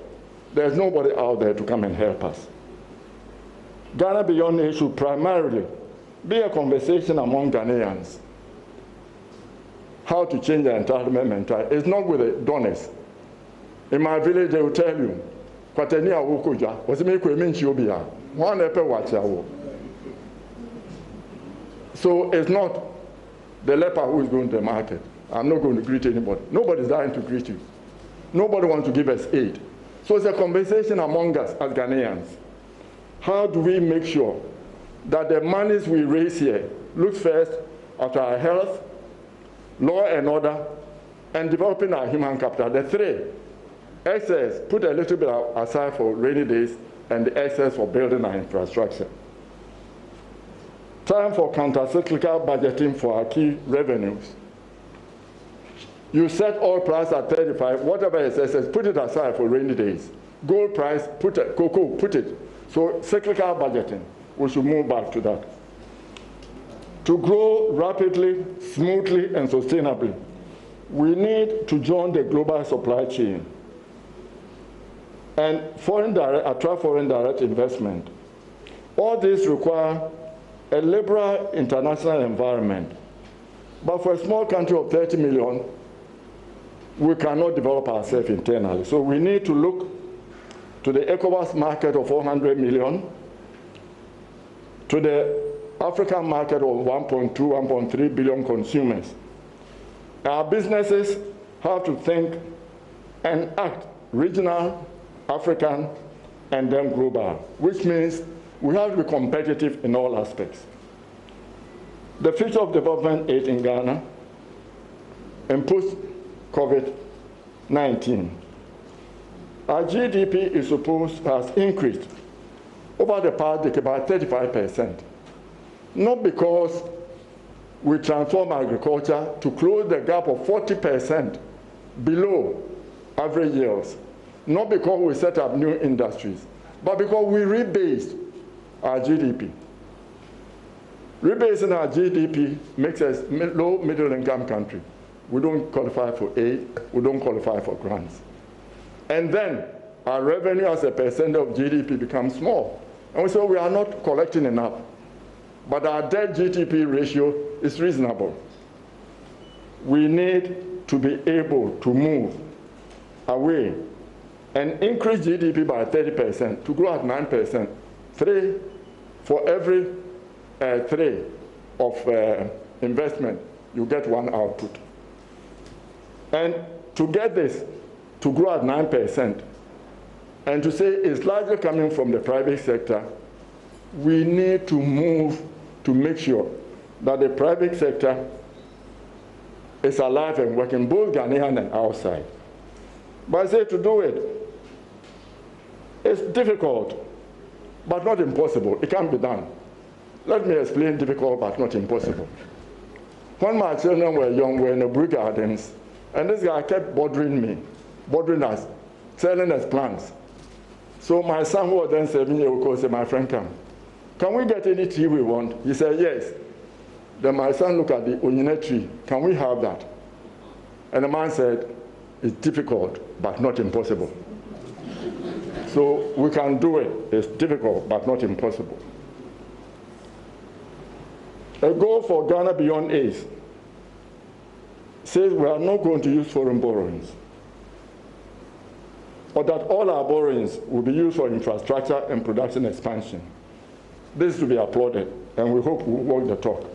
There's nobody out there to come and help us. Ghana Beyond Aid should primarily be a conversation among Ghanaians. How to change the entitlement mentality. It's not with the donors. In my village, they will tell you, so it's not the leper who is going to the market. I'm not going to greet anybody. Nobody's dying to greet you. Nobody wants to give us aid. So it's a conversation among us as Ghanaians. How do we make sure that the monies we raise here look first after our health, law and order, and developing our human capital? The three. Excess, put a little bit aside for rainy days, and the excess for building our infrastructure. Time for counter-cyclical budgeting for our key revenues. You set oil price at 35, whatever is excess, put it aside for rainy days. Gold price, put it, cocoa, put it. So cyclical budgeting, we should move back to that. To grow rapidly, smoothly, and sustainably, we need to join the global supply chain and attract foreign direct investment. All this require a liberal international environment. But for a small country of 30 million, we cannot develop ourselves internally. So we need to look to the ECOWAS market of 400 million, to the African market of 1.2, 1.3 billion consumers. Our businesses have to think and act regional, African, and then global, which means we have to be competitive in all aspects. The future of development aid in Ghana and post-COVID-19. Our GDP is supposed has increased over the past decade by 35%. Not because we transform agriculture to close the gap of 40% below average yields, not because we set up new industries, but because we rebased our GDP. Rebasing our GDP makes us a low middle income country. We don't qualify for aid, we don't qualify for grants. And then our revenue as a percent of GDP becomes small. And so we are not collecting enough. But our debt GDP ratio is reasonable. We need to be able to move away and increase GDP by 30%, to grow at 9%. For every 3 of investment, you get 1 output. And to get this to grow at 9%, and to say it's largely coming from the private sector, we need to move to make sure that the private sector is alive and working, both Ghanaian and outside. But I say to do it, it's difficult, but not impossible. It can be done. Let me explain difficult but not impossible. When my children were young, we were in the Brew Gardens, and this guy kept bothering us, selling us plants. So my son, who was then 7 years old, said, my friend, can we get any tree we want? He said, yes. Then my son looked at the onyine tree. Can we have that? And the man said, it's difficult, but not impossible. So we can do it. It's difficult, but not impossible. A goal for Ghana Beyond AIDS says we are not going to use foreign borrowings, or that all our borrowings will be used for infrastructure and production expansion. This is to be applauded, and we hope we'll walk the talk.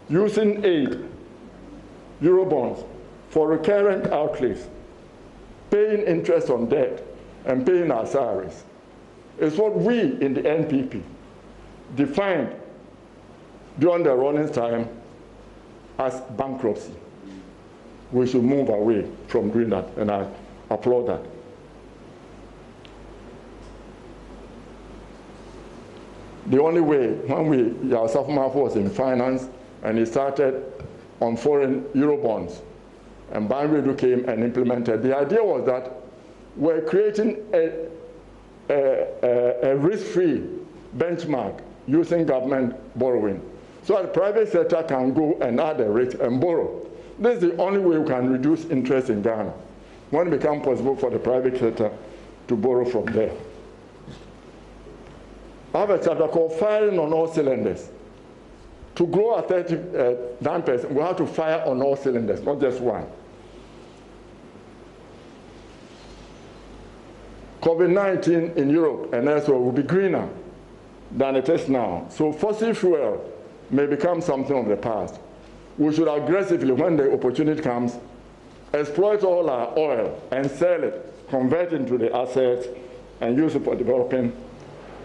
Using aid, Eurobonds, for recurrent outlays, paying interest on debt, and paying our salaries, is what we in the NPP defined during the running time as bankruptcy. We should move away from doing that, and I applaud that. The only way, when Yasaf Mafo was in finance and he started on foreign Eurobonds, and Banredu came and implemented, the idea was that we're creating a risk-free benchmark using government borrowing, so that the private sector can go and add a rate and borrow. This is the only way we can reduce interest in Ghana, when it becomes possible for the private sector to borrow from there. I have a chapter called Firing on All Cylinders. To grow at 39%, we have to fire on all cylinders, not just one. COVID-19 in Europe and elsewhere will be greener than it is now. So fossil fuel may become something of the past. We should aggressively, when the opportunity comes, exploit all our oil and sell it, convert it into the assets, and use it for developing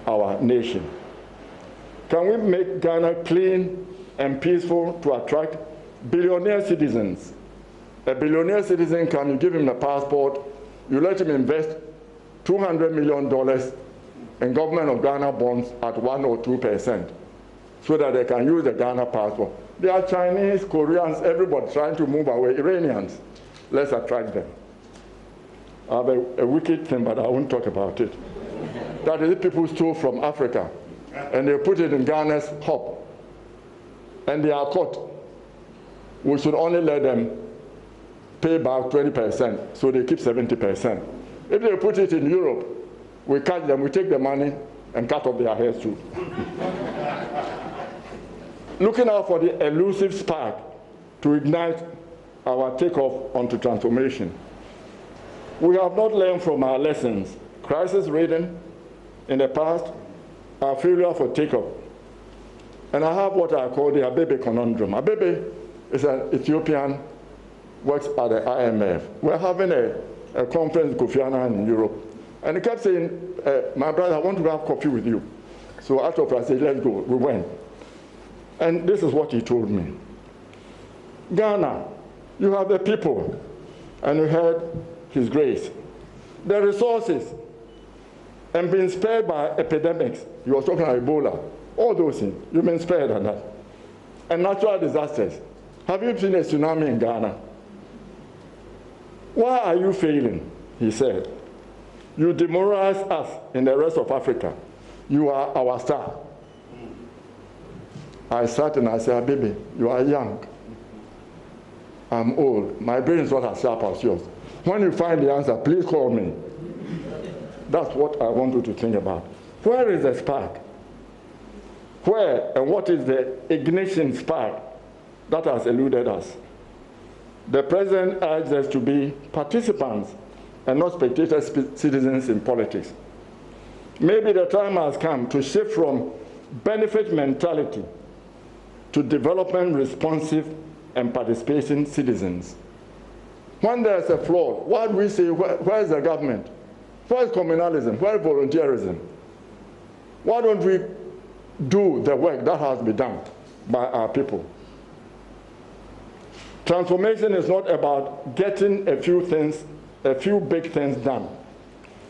our nation. Can we make Ghana clean and peaceful to attract billionaire citizens? A billionaire citizen, can you give him a passport, you let him invest $200 million in government of Ghana bonds at 1 or 2%, so that they can use the Ghana passport. There are Chinese, Koreans, everybody trying to move away, Iranians. Let's attract them. I have a wicked thing, but I won't talk about it. That is, people stole from Africa, and they put it in Ghana's hub, and they are caught. We should only let them pay back 20%, so they keep 70%. If they put it in Europe, we catch them, we take the money, and cut off their hairs too. Looking out for the elusive spark to ignite our takeoff onto transformation. We have not learned from our lessons. Crisis ridden in the past, our failure for takeoff. And I have what I call the Abebe conundrum. Abebe is an Ethiopian, works at the IMF. We're having a conference in Kofi Annan in Europe. And he kept saying, my brother, I want to have coffee with you. So after I said, let's go. We went. And this is what he told me. Ghana, you have the people, and you heard His Grace. The resources and been spared by epidemics. You were talking about Ebola, all those things. You've been spared on that. And natural disasters. Have you seen a tsunami in Ghana? Why are you failing? He said. You demoralize us in the rest of Africa. You are our star. I sat and I said, baby, you are young. I'm old. My brain is not as sharp as yours. When you find the answer, please call me. That's what I want you to think about. Where is the spark? Where and what is the ignition spark that has eluded us? The president urged us to be participants and not spectator citizens in politics. Maybe the time has come to shift from benefit mentality to development responsive and participation citizens. When there's a flaw, why do we say, where is the government? Where is communalism? Where is volunteerism? Why don't we do the work that has been done by our people? Transformation is not about getting a few big things done.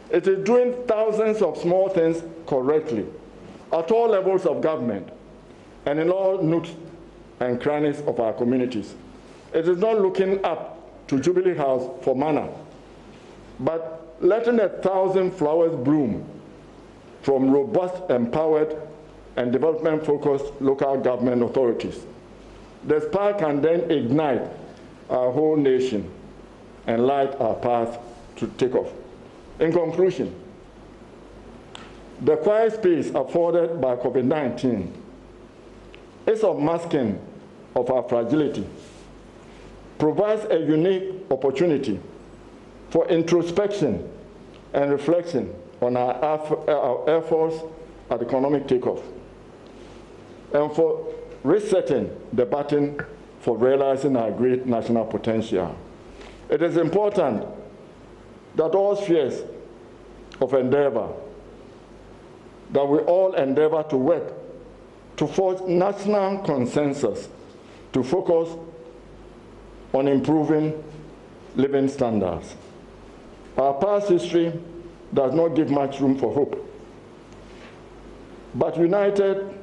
It is doing thousands of small things correctly at all levels of government and in all nooks and crannies of our communities. It is not looking up to Jubilee House for manna, but letting 1,000 flowers bloom from robust, empowered, and development-focused local government authorities. The spark can then ignite our whole nation and light our path to take off. In conclusion, the quiet space afforded by COVID-19 is a masking of our fragility, provides a unique opportunity for introspection and reflection on our efforts at economic takeoff, and for resetting the button for realizing our great national potential. It is important that all spheres of endeavor, that we all endeavor to work to forge national consensus to focus on improving living standards. Our past history does not give much room for hope, but united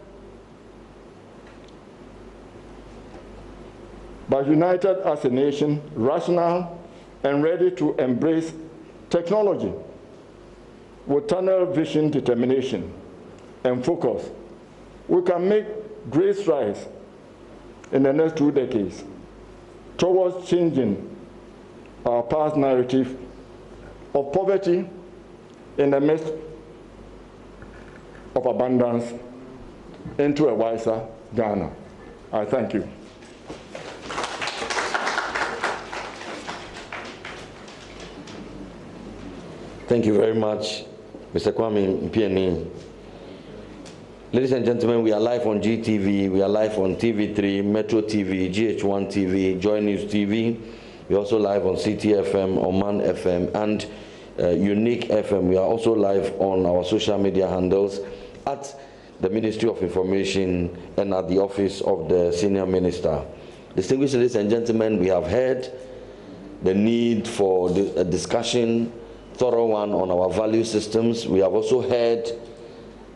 as a nation, rational and ready to embrace technology with tunnel vision, determination, and focus, we can make great strides in the next 2 decades towards changing our past narrative of poverty in the midst of abundance into a wiser Ghana. I thank you. Thank you very much, Mr. Kwame Mpiani. Ladies and gentlemen, we are live on GTV, we are live on TV3, Metro TV, GH1 TV, JoyNews TV. We are also live on CTFM, Oman FM, and Unique FM. We are also live on our social media handles at the Ministry of Information and at the Office of the Senior Minister. Distinguished ladies and gentlemen, we have heard the need for a discussion, thorough one, on our value systems. We have also heard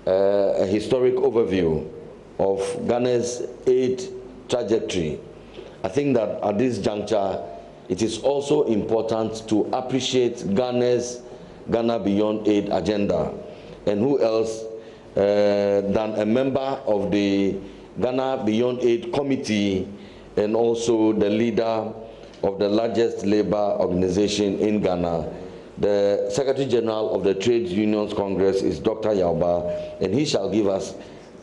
a historic overview of Ghana's aid trajectory. I think that at this juncture, it is also important to appreciate Ghana's Ghana Beyond Aid agenda. And who else than a member of the Ghana Beyond Aid Committee and also the leader of the largest labor organization in Ghana. The Secretary General of the Trade Unions Congress is Dr. Yauba, and he shall give us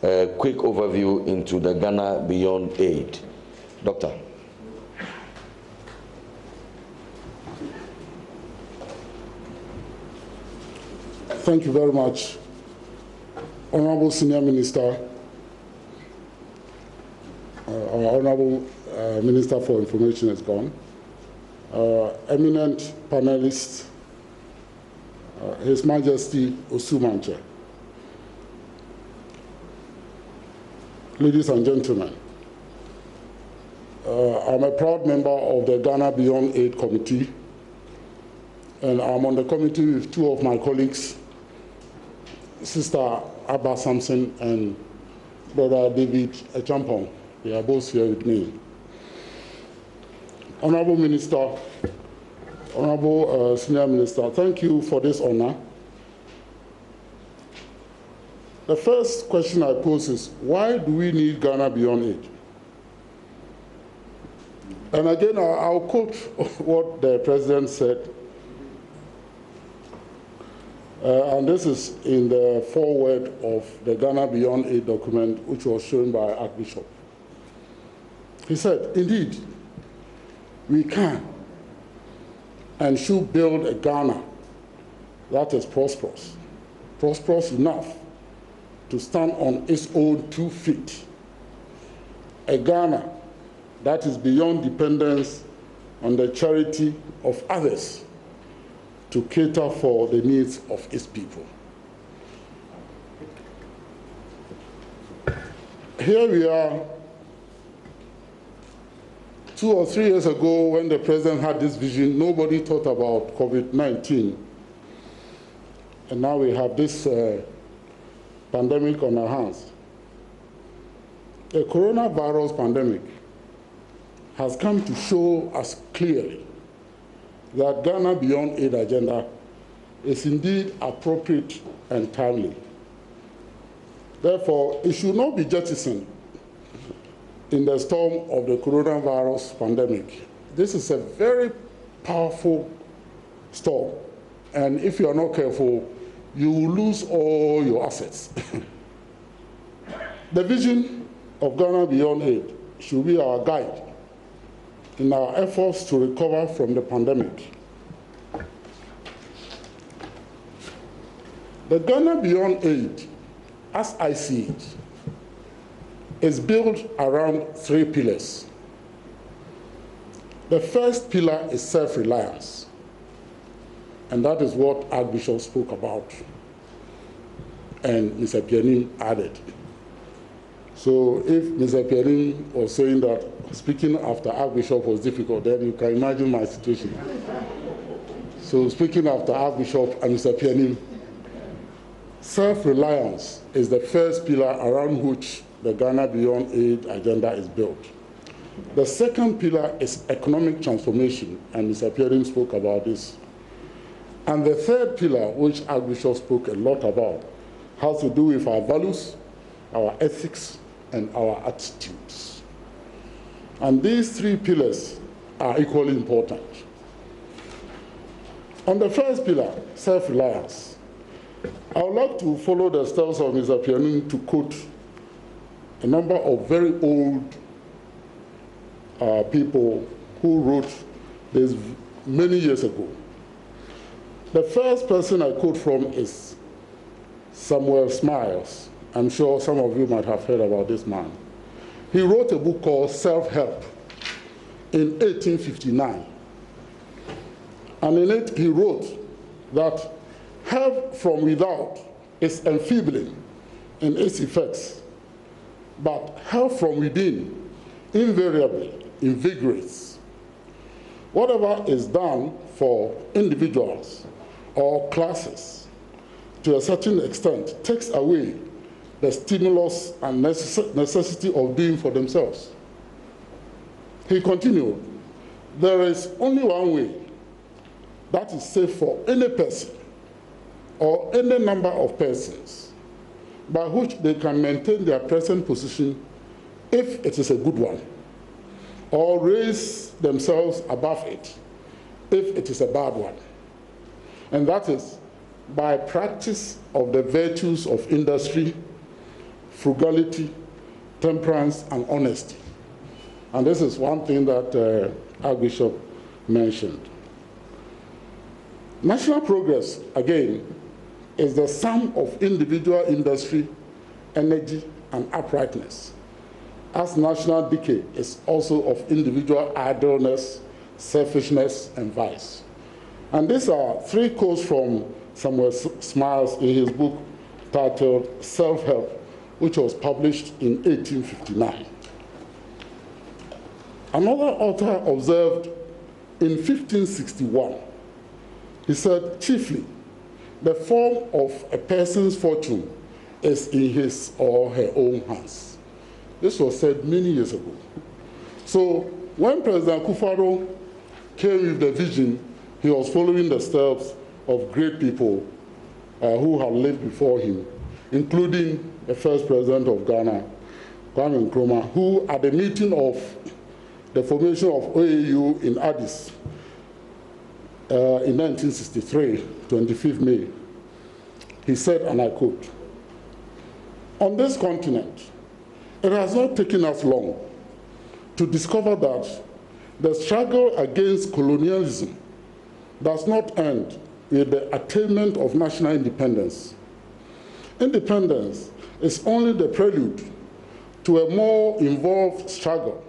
a quick overview into the Ghana Beyond Aid. Doctor. Thank you very much, Honorable Senior Minister, our Honorable Minister for Information is gone, eminent panelists, His Majesty Osumanche. Ladies and gentlemen, I'm a proud member of the Ghana Beyond Aid Committee, and I'm on the committee with two of my colleagues, Sister Abba Sampson and Brother David Champong. They are both here with me. Honorable Minister, Honorable Senior Minister, thank you for this honor. The first question I pose is, why do we need Ghana Beyond Aid? And again, I'll quote what the President said. And this is in the foreword of the Ghana Beyond Aid document, which was shown by Archbishop. He said, indeed, we can and should build a Ghana that is prosperous enough to stand on its own 2 feet. A Ghana that is beyond dependence on the charity of others to cater for the needs of its people. Here we are, 2 or 3 years ago when the President had this vision, nobody thought about COVID-19. And now we have this pandemic on our hands. The coronavirus pandemic has come to show us clearly that Ghana Beyond Aid agenda is indeed appropriate and timely. Therefore, it should not be jettisoned in the storm of the coronavirus pandemic. This is a very powerful storm, and if you are not careful, you will lose all your assets. The vision of Ghana Beyond Aid should be our guide in our efforts to recover from the pandemic. The Ghana Beyond Aid, as I see it, is built around 3 pillars. The first pillar is self-reliance, and that is what Archbishop spoke about, and Mr. Pianin added. So if Mr. Pianin was saying that speaking after Archbishop was difficult, then you can imagine my situation. So speaking after Archbishop and Mr. Pianin, self-reliance is the first pillar around which the Ghana Beyond Aid agenda is built. The second pillar is economic transformation, and Mr. Pianin spoke about this. And the third pillar, which Archbishop spoke a lot about, has to do with our values, our ethics, and our attitudes. And these 3 pillars are equally important. On the first pillar, self-reliance, I would like to follow the steps of Mr. Pianin to quote a number of very old people who wrote this many years ago. The first person I quote from is Samuel Smiles. I'm sure some of you might have heard about this man. He wrote a book called Self-Help in 1859. And in it, he wrote that help from without is enfeebling in its effects, but help from within invariably invigorates. Whatever is done for individuals or classes to a certain extent takes away the stimulus and necessity of doing for themselves. He continued, there is only one way that is safe for any person or any number of persons by which they can maintain their present position if it is a good one, or raise themselves above it if it is a bad one. And that is by practice of the virtues of industry, frugality, temperance, and honesty. And this is one thing that Archbishop mentioned. National progress, again, is the sum of individual industry, energy, and uprightness, as national decay is also of individual idleness, selfishness, and vice. And these are 3 quotes from Samuel Smiles in his book titled Self-Help, which was published in 1859. Another author observed in 1561, he said, chiefly, the form of a person's fortune is in his or her own hands. This was said many years ago. So when President Akufo-Addo came with the vision, he was following the steps of great people who had lived before him, including the first president of Ghana, Kwame Nkrumah, who at the meeting of the formation of OAU in Addis in 1963, 25th May, he said, and I quote, "On this continent, it has not taken us long to discover that the struggle against colonialism does not end with the attainment of national independence. Independence is only the prelude to a more involved struggle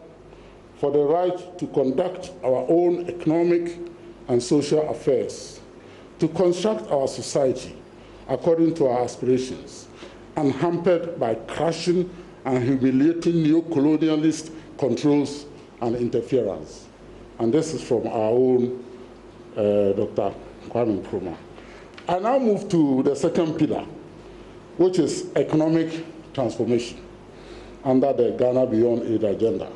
for the right to conduct our own economic and social affairs, to construct our society according to our aspirations, unhampered by crushing and humiliating neo-colonialist controls and interference." And this is from our own Dr. Kwame Nkrumah. I now move to the second pillar, which is economic transformation under the Ghana Beyond Aid agenda.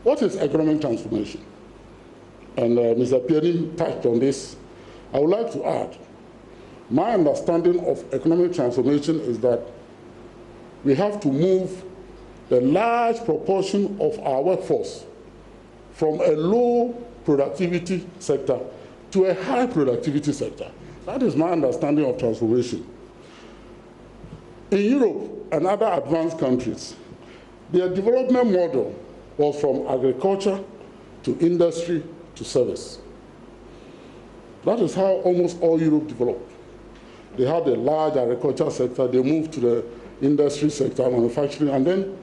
What is economic transformation? And Mr. Pierre touched on this. I would like to add, my understanding of economic transformation is that we have to move the large proportion of our workforce from a low productivity sector to a high productivity sector. That is my understanding of transformation. In Europe and other advanced countries, their development model was from agriculture to industry to service. That is how almost all Europe developed. They had a large agriculture sector, they moved to the industry sector, manufacturing, and then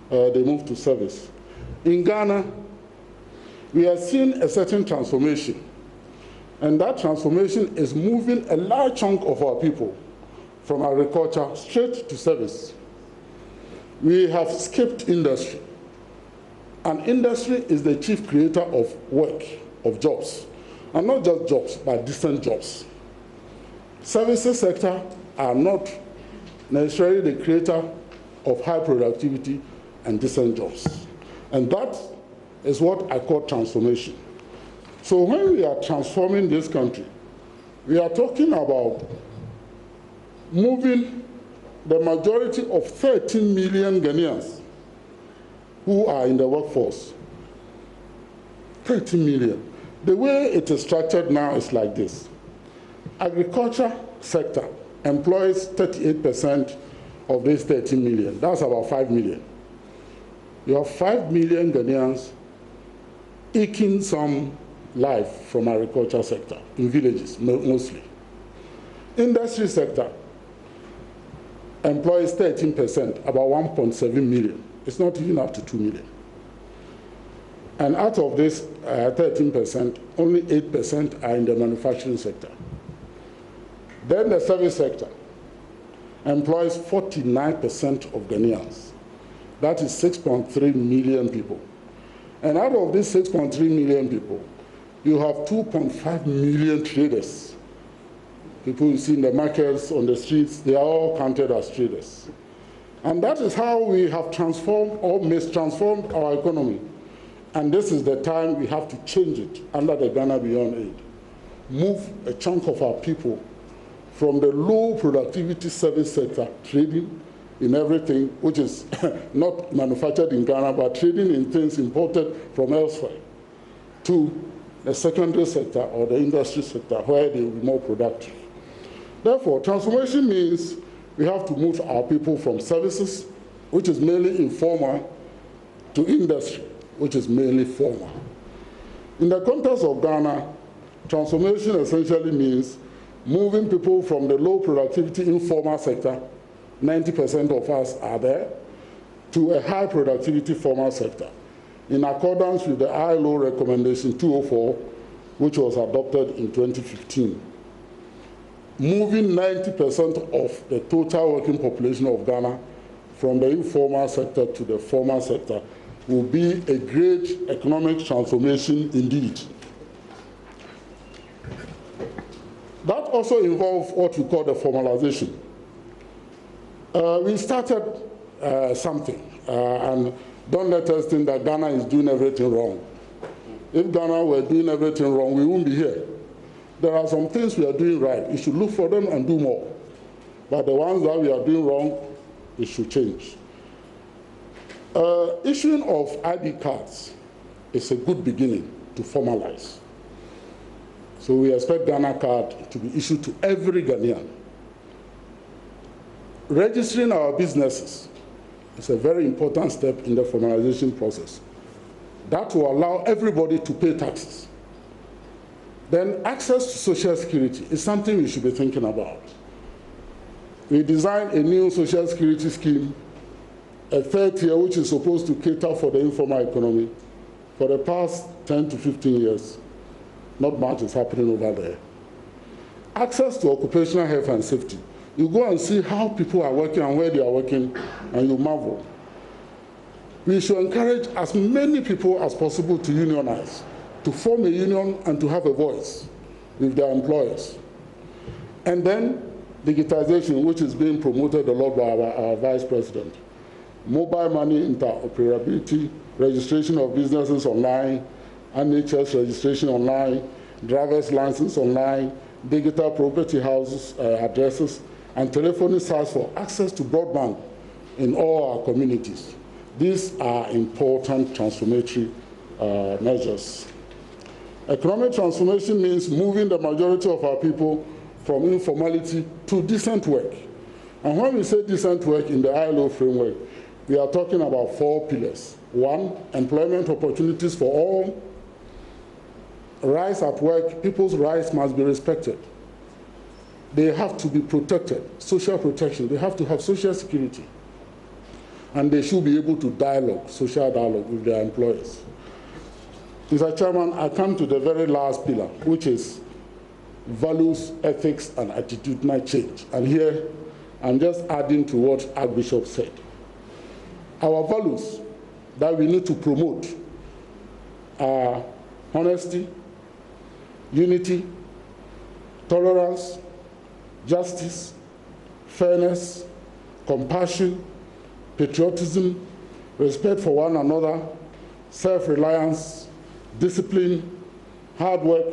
they moved to service. In Ghana, we are seeing a certain transformation, and that transformation is moving a large chunk of our people from agriculture straight to service. We have skipped industry, and industry is the chief creator of work, of jobs, and not just jobs, but decent jobs. Services sector are not necessarily the creator of high productivity and decent jobs. And that is what I call transformation. So when we are transforming this country, we are talking about moving the majority of 13 million Ghanaians who are in the workforce. 13 million. The way it is structured now is like this. Agriculture sector employs 38% of this 13 million. That's about 5 million. You have 5 million Ghanaians eking some life from agriculture sector in villages, mostly. Industry sector employs 13%, about 1.7 million. It's not even up to 2 million. And out of this 13%, only 8% are in the manufacturing sector. Then the service sector employs 49% of Ghanaians. That is 6.3 million people. And out of these 6.3 million people, you have 2.5 million traders. People you see in the markets, on the streets, they are all counted as traders. And that is how we have transformed or mistransformed our economy. And this is the time we have to change it under the Ghana Beyond Aid. Move a chunk of our people from the low productivity service sector, trading in everything, which is not manufactured in Ghana, but trading in things imported from elsewhere, to the secondary sector or the industry sector where they will be more productive. Therefore, transformation means we have to move our people from services, which is mainly informal, to industry, which is mainly formal. In the context of Ghana, transformation essentially means moving people from the low productivity informal sector, 90% of us are there, to a high productivity formal sector, in accordance with the ILO recommendation 204, which was adopted in 2015. Moving 90% of the total working population of Ghana from the informal sector to the formal sector will be a great economic transformation indeed. That also involves what we call the formalization. We started something, and don't let us think that Ghana is doing everything wrong. If Ghana were doing everything wrong, we wouldn't be here. There are some things we are doing right. We should look for them and do more. But the ones that we are doing wrong, it should change. Issuing of ID cards is a good beginning to formalize. So we expect Ghana card to be issued to every Ghanaian. Registering our businesses is a very important step in the formalization process. That will allow everybody to pay taxes. Then access to Social Security is something we should be thinking about. We designed a new Social Security scheme, a third tier, which is supposed to cater for the informal economy. For the past 10 to 15 years, not much is happening over there. Access to occupational health and safety. You go and see how people are working and where they are working, and you marvel. We should encourage as many people as possible to unionize, to form a union and to have a voice with their employers. And then digitization, which is being promoted a lot by our Vice President. Mobile money interoperability, registration of businesses online, NHS registration online, driver's license online, digital property houses, addresses, and telephony sites for access to broadband in all our communities. These are important transformatory measures. Economic transformation means moving the majority of our people from informality to decent work. And when we say decent work in the ILO framework, we are talking about 4 pillars. 1, employment opportunities for all. Rights at work, people's rights must be respected. They have to be protected, social protection. They have to have social security. And they should be able to dialogue, social dialogue with their employers. Mr. Chairman, I come to the very last pillar, which is values, ethics, and attitudinal change. And here, I'm just adding to what Archbishop said. Our values that we need to promote are honesty, unity, tolerance, justice, fairness, compassion, patriotism, respect for one another, self-reliance, discipline, hard work,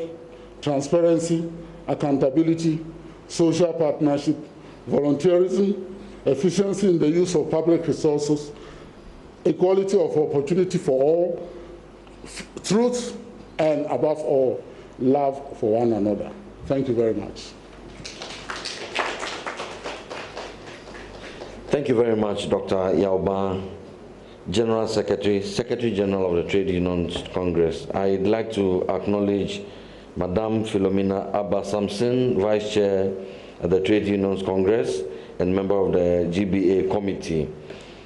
transparency, accountability, social partnership, volunteerism, efficiency in the use of public resources, equality of opportunity for all, truth, and above all, love for one another. Thank you very much. Thank you very much, Dr. Yauba, General Secretary, Secretary General of the Trade Unions Congress. I'd like to acknowledge Madame Philomena Abba Samson, Vice Chair at the Trade Unions Congress and member of the GBA Committee.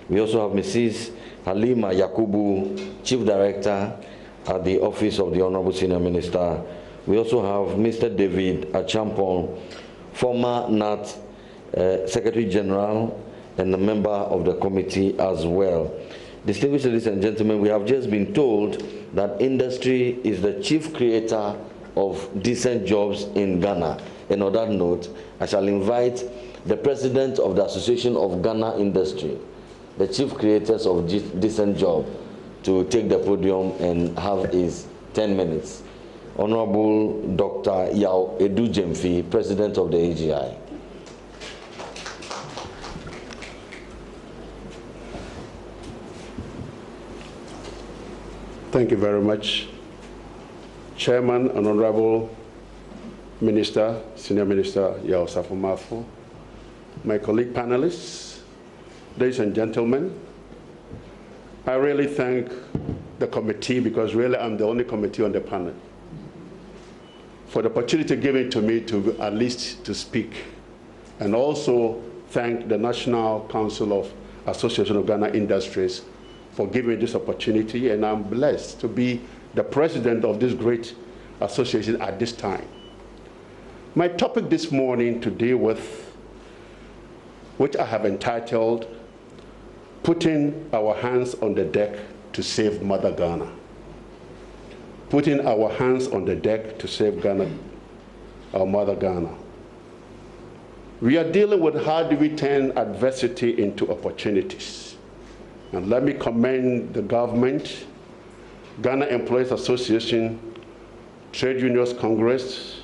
We also have Mrs. Halima Yakubu, Chief Director at the Office of the Honorable Senior Minister. We also have Mr. David Achampong, former NAT Secretary General and a member of the committee as well. Distinguished ladies and gentlemen, we have just been told that industry is the chief creator of decent jobs in Ghana. And on that note, I shall invite the President of the Association of Ghana Industry, the chief creators of decent job, to take the podium and have his 10 minutes. Honorable Dr. Yao Edu Jemfi, President of the AGI. Thank you very much, Chairman and Honorable Minister, Senior Minister Yao Safo-Mafo, my colleague panelists, ladies and gentlemen. I really thank the committee, because really I'm the only committee on the panel, for the opportunity given to me to at least to speak, and also thank the National Council of Association of Ghana Industries for giving me this opportunity, and I'm blessed to be the president of this great association at this time. My topic this morning to deal with, which I have entitled, Putting Our Hands on the Deck to Save Mother Ghana. Putting our hands on the deck to save Ghana. our mother Ghana. We are dealing with how do we turn adversity into opportunities. And let me commend the government, Ghana Employees Association, Trade Unions Congress,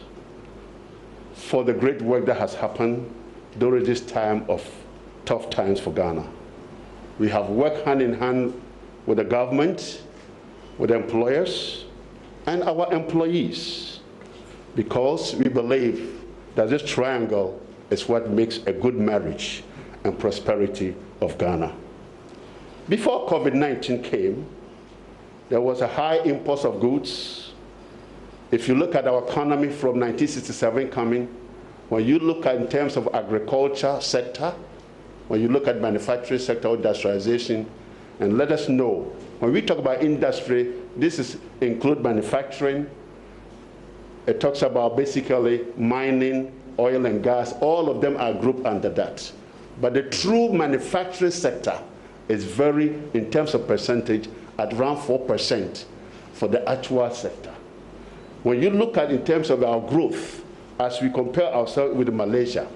for the great work that has happened during this time of tough times for Ghana. We have worked hand in hand with the government, with employers, and our employees, because we believe that this triangle is what makes a good marriage and prosperity of Ghana. Before COVID-19 came, there was a high impulse of goods. If you look at our economy from 1967 coming, when you look at in terms of agriculture sector, when you look at manufacturing sector, industrialization, and let us know, when we talk about industry, this include manufacturing. It talks about basically mining, oil and gas. All of them are grouped under that. But the true manufacturing sector is very, in terms of percentage, at around 4% for the actual sector. When you look at in terms of our growth, as we compare ourselves with Malaysia,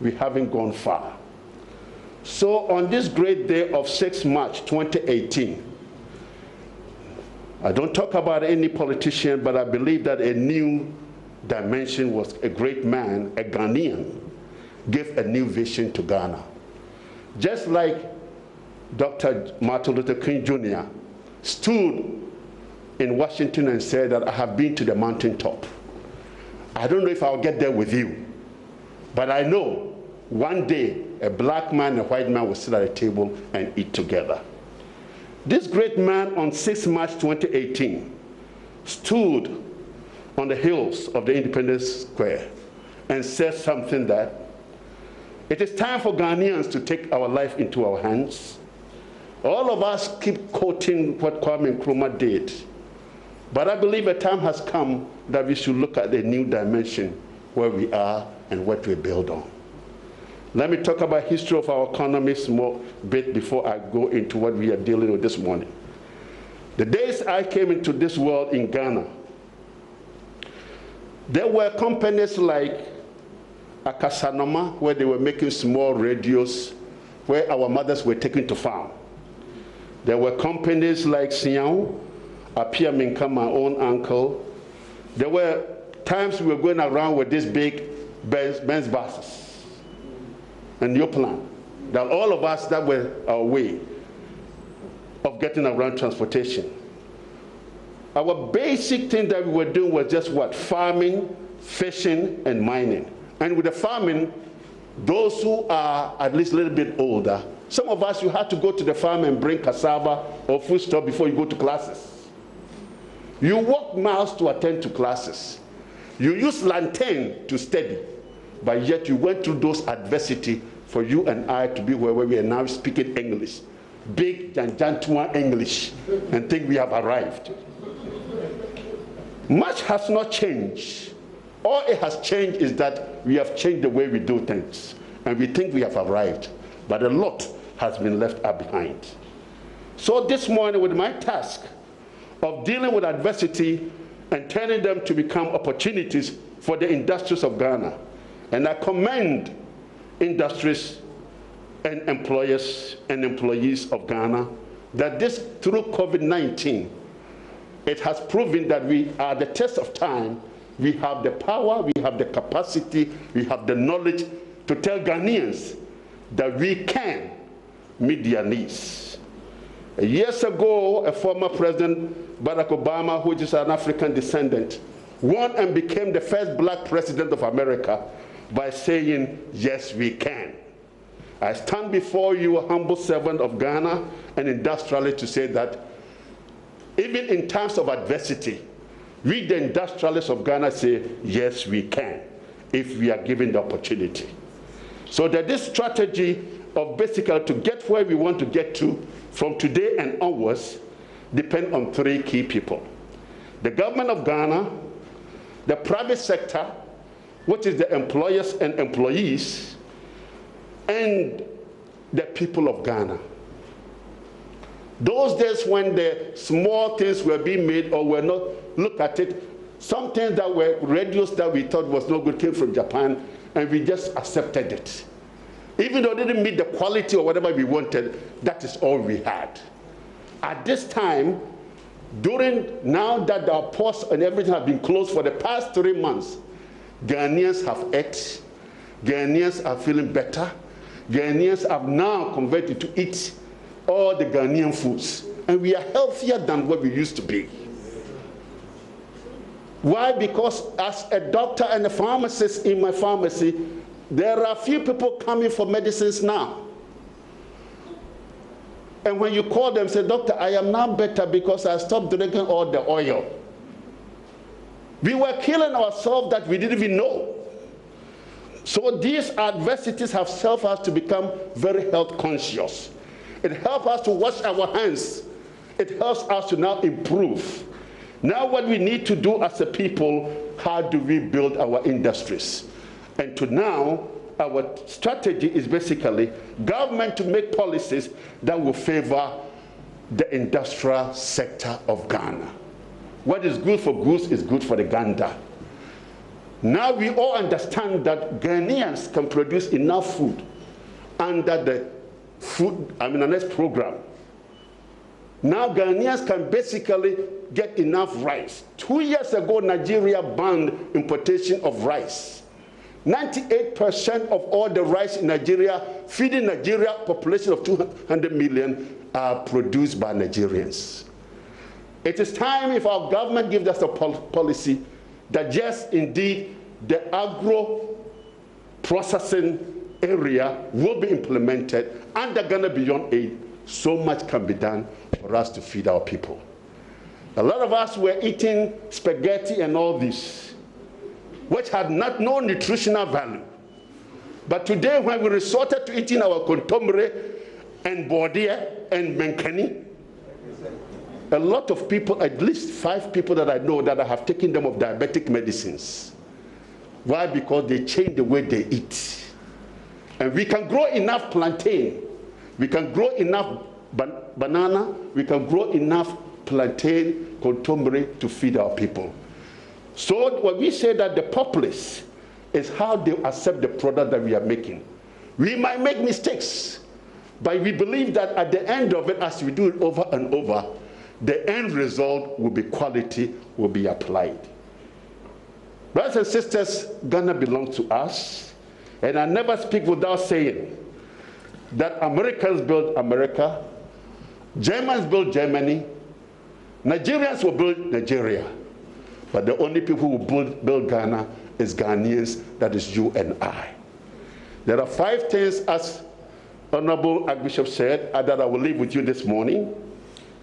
we haven't gone far. So on this great day of 6 March 2018, I don't talk about any politician, but I believe that a new dimension was a great man, a Ghanaian, gave a new vision to Ghana. Just like Dr. Martin Luther King Jr. stood in Washington and said that I have been to the mountaintop. I don't know if I'll get there with you, but I know one day a black man and a white man will sit at a table and eat together. This great man on 6 March 2018 stood on the hills of the Independence Square and said something that it is time for Ghanaians to take our life into our hands. All of us keep quoting what Kwame Nkrumah did, but I believe a time has come that we should look at a new dimension where we are and what we build on. Let me talk about history of our economy small bit before I go into what we are dealing with this morning. The days I came into this world in Ghana, there were companies like Akasanoma, where they were making small radios, where our mothers were taken to farm. There were companies like Siao, Apia Minka, my own uncle. There were times we were going around with these big Benz buses and new plan. That all of us, that were our way of getting around transportation. Our basic thing that we were doing was just what? Farming, fishing, and mining. And with the farming, those who are at least a little bit older, some of us, you had to go to the farm and bring cassava or foodstuff before you go to classes. You walk miles to attend to classes. You use lantern to study, but yet you went through those adversity for you and I to be where we are now speaking English. Big Janjantua English, and think we have arrived. Much has not changed. All it has changed is that we have changed the way we do things, and we think we have arrived, but a lot has been left behind. So this morning, with my task of dealing with adversity and turning them to become opportunities for the industries of Ghana, and I commend industries and employers and employees of Ghana that this, through COVID-19, it has proven that we are the test of time. We have the power, we have the capacity, we have the knowledge to tell Ghanaians that we can meet their needs. Years ago, a former President, Barack Obama, who is an African descendant, won and became the first black president of America by saying, yes, we can. I stand before you, a humble servant of Ghana and industrialist, to say that even in times of adversity, we, the industrialists of Ghana, say, yes, we can, if we are given the opportunity. So that this strategy of basically to get where we want to get to from today and onwards depend on three key people. The government of Ghana, the private sector, which is the employers and employees, and the people of Ghana. Those days when the small things were being made or were not, look at it, Some things that were radios that we thought was no good came from Japan, and we just accepted it. Even though it didn't meet the quality or whatever we wanted, that is all we had. At this time, now that our ports and everything have been closed for the past 3 months, Ghanaians have ate, Ghanaians are feeling better, Ghanaians have now converted to eat all the Ghanaian foods, and we are healthier than what we used to be. Why? Because as a doctor and a pharmacist in my pharmacy, there are few people coming for medicines now. And when you call them, say, doctor, I am now better because I stopped drinking all the oil. We were killing ourselves that we didn't even know. So these adversities have helped us to become very health conscious. It helps us to wash our hands. It helps us to now improve. Now what we need to do as a people, how do we build our industries? And to now, our strategy is basically government to make policies that will favor the industrial sector of Ghana. What is good for goose is good for the gander. Now we all understand that Ghanaians can produce enough food under the Food program. Now Ghanaians can basically get enough rice. 2 years ago, Nigeria banned importation of rice. 98% of all the rice in Nigeria, feeding Nigeria population of 200 million, are produced by Nigerians. It is time, if our government gives us a policy, that yes, indeed, the agro-processing area will be implemented under Ghana Beyond Aid. So much can be done for us to feed our people. A lot of us were eating spaghetti and all this, which had no nutritional value. But today, when we resorted to eating our kontomire and bordia and menkani, a lot of people, at least 5 people that I know, that I have taken them of diabetic medicines. Why? Because they change the way they eat. And we can grow enough plantain, we can grow enough banana, we can grow enough plantain, kontomire to feed our people. So when we say that the populace is how they accept the product that we are making. We might make mistakes, but we believe that at the end of it, as we do it over and over, the end result will be quality, will be applied. Brothers and sisters, Ghana belongs to us, and I never speak without saying that Americans build America, Germans build Germany, Nigerians will build Nigeria. But the only people who build Ghana is Ghanaians, that is you and I. There are 5 things, as Honorable Archbishop said, that I will leave with you this morning.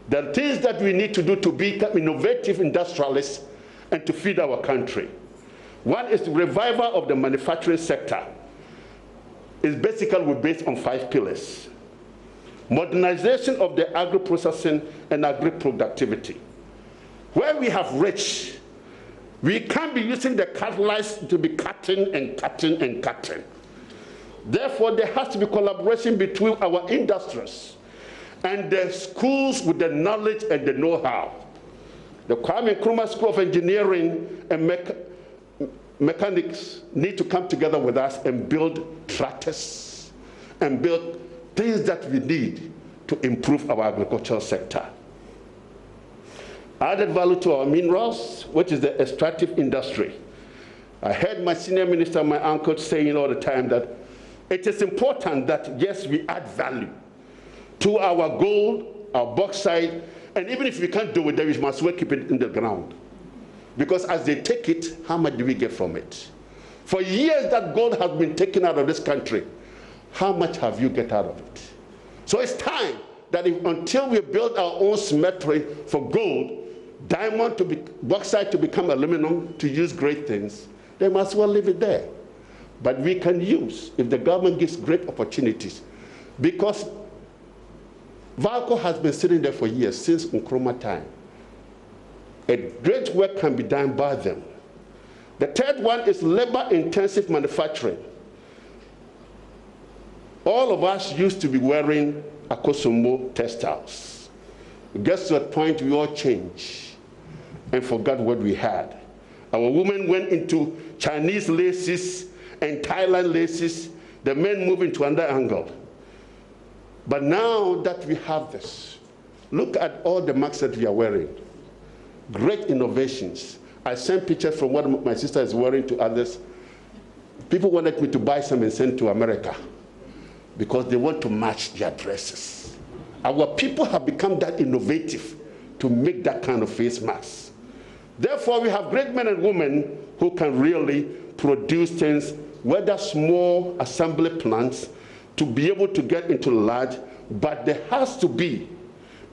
There are things that we need to do to become innovative industrialists and to feed our country. One is the revival of the manufacturing sector. It's basically based on 5 pillars. Modernization of the agro-processing and agri-productivity. Where we have rich, we can't be using the catalyst to be cutting and cutting and cutting. Therefore, there has to be collaboration between our industries and the schools with the knowledge and the know-how. The Kwame Nkrumah School of Engineering and Mechanics need to come together with us and build tractors and build things that we need to improve our agricultural sector. Added value to our minerals, which is the extractive industry. I heard my senior minister, my uncle, saying all the time that it is important that, yes, we add value to our gold, our bauxite, and even if we can't do it, then we must well keep it in the ground. Because as they take it, how much do we get from it? For years that gold has been taken out of this country, how much have you get out of it? So it's time that until we build our own cemetery for gold, diamond to be, bauxite to become aluminum, to use great things, they must well leave it there. But we can use, if the government gives great opportunities, because Valco has been sitting there for years, since Nkrumah time. A great work can be done by them. The third one is labor-intensive manufacturing. All of us used to be wearing Akosombo textiles. It gets to a point we all change and forgot what we had. Our women went into Chinese laces and Thailand laces. The men moved into another angle. But now that we have this, look at all the masks that we are wearing. Great innovations. I sent pictures from what my sister is wearing to others. People wanted me to buy some and send to America because they want to match their dresses. Our people have become that innovative to make that kind of face mask. Therefore, we have great men and women who can really produce things, whether small assembly plants, to be able to get into large, but there has to be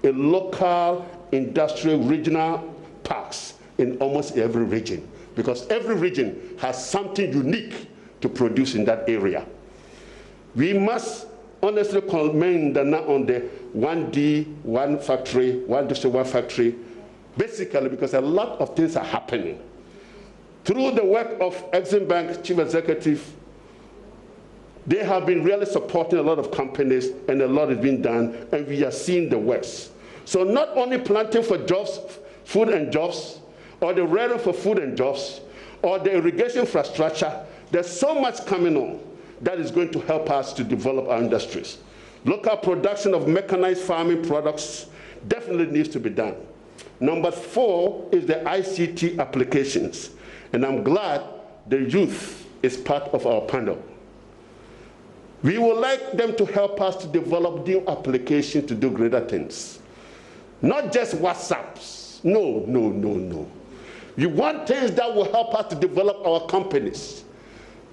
a local industrial regional parks in almost every region, because every region has something unique to produce in that area. We must honestly commend on the 1D, one factory, one district, one factory, basically because a lot of things are happening. Through the work of Exim Bank Chief Executive, they have been really supporting a lot of companies, and a lot is being done, and we are seeing the works. So not only planting for jobs, food and jobs, or the rearing for food and jobs, or the irrigation infrastructure, there's so much coming on that is going to help us to develop our industries. Local production of mechanized farming products definitely needs to be done. Number 4 is the ICT applications, and I'm glad the youth is part of our panel. We would like them to help us to develop new applications to do greater things. Not just WhatsApps. No, no, no, no. We want things that will help us to develop our companies,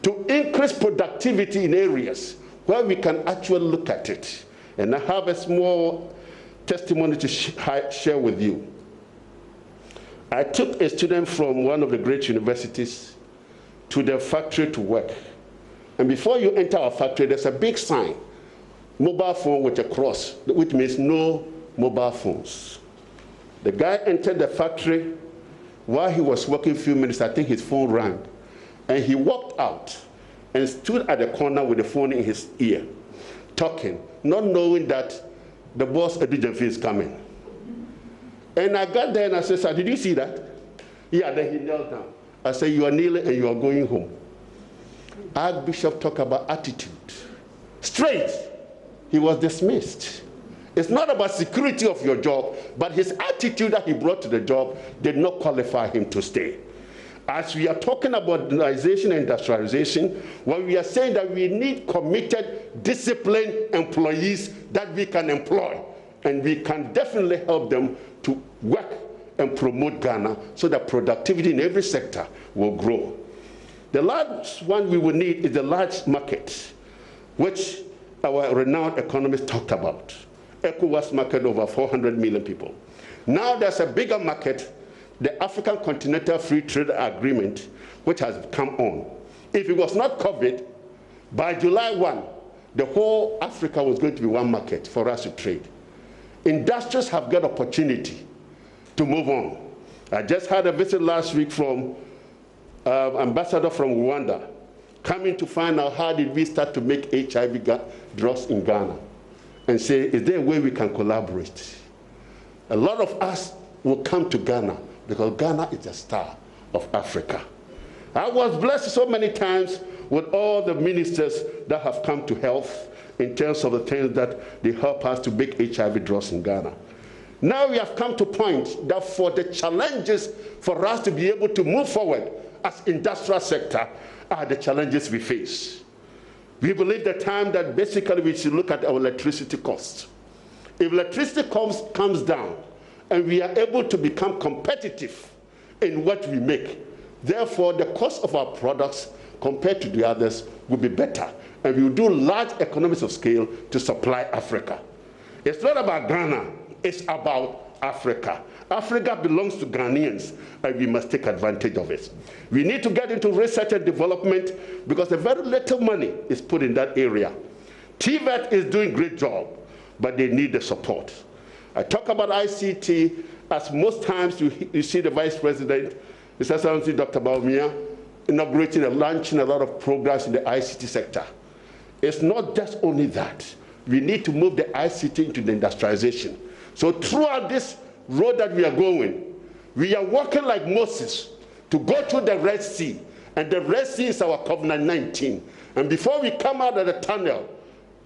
to increase productivity in areas where we can actually look at it. And I have a small testimony to share with you. I took a student from one of the great universities to the factory to work. And before you enter our factory, there's a big sign, mobile phone with a cross, which means no mobile phones. The guy entered the factory. While he was working a few minutes, I think his phone rang. And he walked out and stood at the corner with the phone in his ear, talking, not knowing that the boss, Edith, is coming. And I got there and I said, sir, did you see that? Yeah, then he knelt down. I said, you are kneeling and you are going home. Archbishop talked about attitude. Straight, he was dismissed. It's not about security of your job, but his attitude that he brought to the job did not qualify him to stay. As we are talking about modernization and industrialization, when we are saying that we need committed, disciplined employees that we can employ, and we can definitely help them to work and promote Ghana so that productivity in every sector will grow. The last one we will need is the large market, which our renowned economist talked about. ECOWAS market, over 400 million people. Now there's a bigger market, the African Continental Free Trade Agreement, which has come on. If it was not COVID, by July 1, the whole Africa was going to be one market for us to trade. Industries have got opportunity to move on. I just had a visit last week from ambassador from Rwanda, coming to find out how did we start to make HIV drugs in Ghana, and say, is there a way we can collaborate? A lot of us will come to Ghana because Ghana is the star of Africa. I was blessed so many times with all the ministers that have come to health in terms of the things that they help us to make HIV drugs in Ghana. Now we have come to a point that for the challenges for us to be able to move forward as industrial sector are the challenges we face. We believe the time that basically we should look at our electricity costs. If electricity costs comes down and we are able to become competitive in what we make, therefore the cost of our products compared to the others will be better, and we will do large economies of scale to supply Africa. It's not about Ghana, it's about Africa. Africa belongs to Ghanaians, and we must take advantage of it. We need to get into research and development because a very little money is put in that area. TVET is doing a great job, but they need the support. I talk about ICT as most times you see the Vice President, Mr. Excellency Dr. Baumia, inaugurating and launching a lot of programs in the ICT sector. It's not just only that. We need to move the ICT into the industrialization. So throughout this road that we are going, we are walking like Moses, to go through the Red Sea. And the Red Sea is our COVID-19. And before we come out of the tunnel,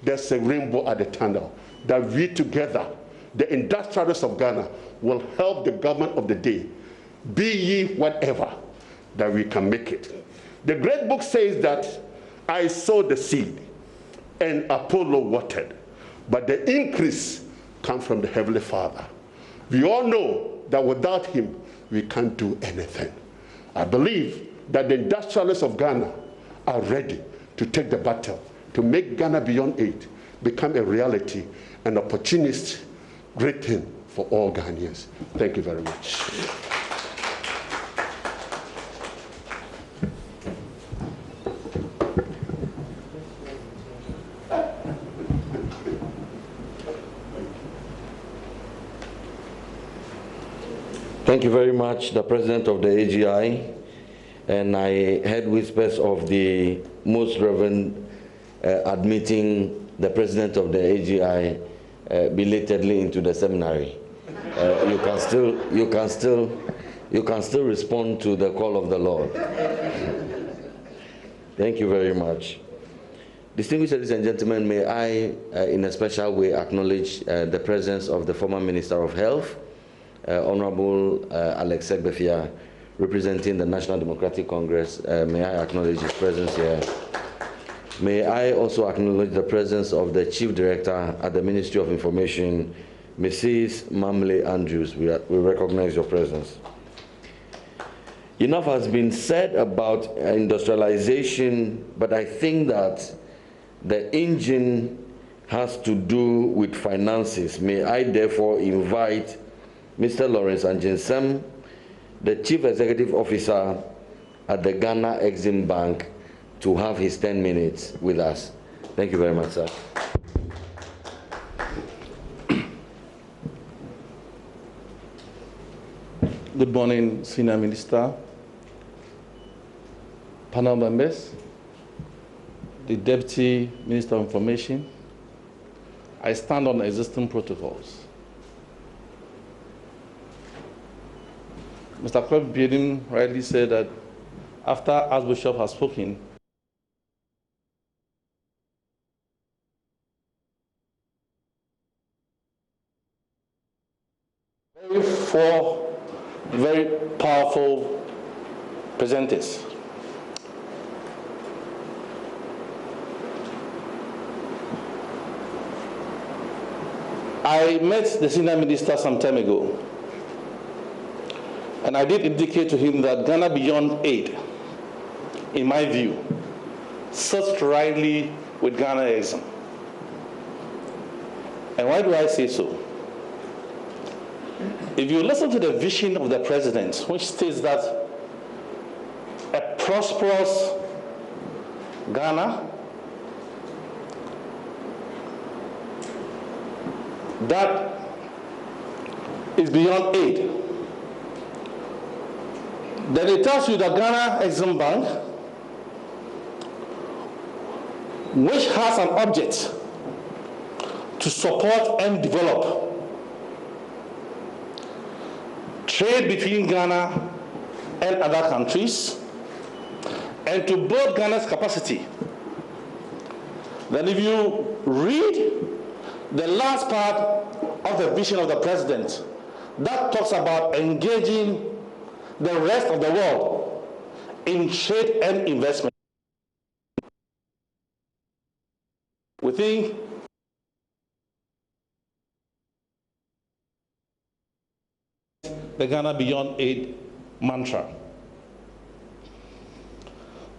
there's a rainbow at the tunnel. That we together, the industrialists of Ghana, will help the government of the day, be ye whatever, that we can make it. The great book says that I sowed the seed and Apollo watered, but the increase comes from the Heavenly Father. We all know that without him, we can't do anything. I believe that the industrialists of Ghana are ready to take the battle, to make Ghana Beyond Aid become a reality, an opportunist, great thing for all Ghanaians. Thank you very much. Thank you very much, the President of the AGI. And I heard whispers of the Most Reverend admitting the President of the AGI belatedly into the seminary. You can still respond to the call of the Lord. Thank you very much. Distinguished ladies and gentlemen, may I, in a special way, acknowledge the presence of the former Minister of Health, Honorable Alex Egbefia, representing the National Democratic Congress. May I acknowledge his presence here. May I also acknowledge the presence of the Chief Director at the Ministry of Information, Mrs. Mamle Andrews. We recognize your presence. Enough has been said about industrialization, but I think that the engine has to do with finances. May I therefore invite Mr. Lawrence Anjensem, the Chief Executive Officer at the Ghana Exim Bank, to have his 10 minutes with us. Thank you very much, sir. Good morning, Senior Minister, panel members, the Deputy Minister of Information. I stand on existing protocols. Mr. Kwame Biedim rightly said that after Archbishop has spoken, four very powerful presenters. I met the senior minister some time ago, and I did indicate to him that Ghana Beyond Aid, in my view, sits rightly with Ghanaism. And why do I say so? If you listen to the vision of the president, which states that a prosperous Ghana that is beyond aid, then it tells you that Ghana Exim Bank, which has an object to support and develop trade between Ghana and other countries, and to build Ghana's capacity. Then if you read the last part of the vision of the president, that talks about engaging the rest of the world in trade and investment. We think the Ghana Beyond Aid mantra.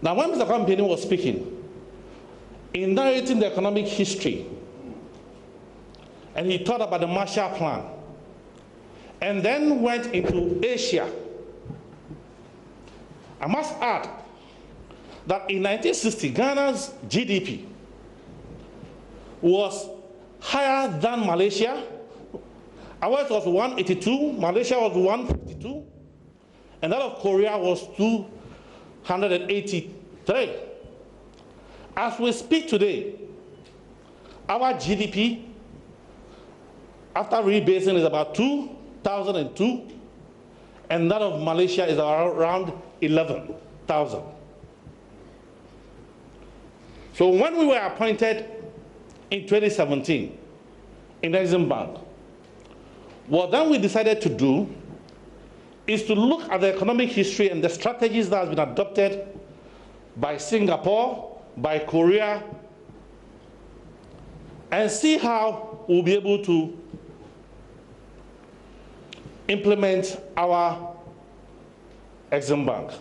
Now, when Mr. Kwame Biedim was speaking, in narrating the economic history, and he talked about the Marshall Plan, and then went into Asia, I must add that in 1960, Ghana's GDP was higher than Malaysia. Ours was 182, Malaysia was 152, and that of Korea was 283. As we speak today, our GDP, after rebasing, is about 2002, and that of Malaysia is around 11,000. So when we were appointed in 2017 in Exim Bank, what then we decided to do is to look at the economic history and the strategies that have been adopted by Singapore, by Korea, and see how we'll be able to implement our Exim Bank.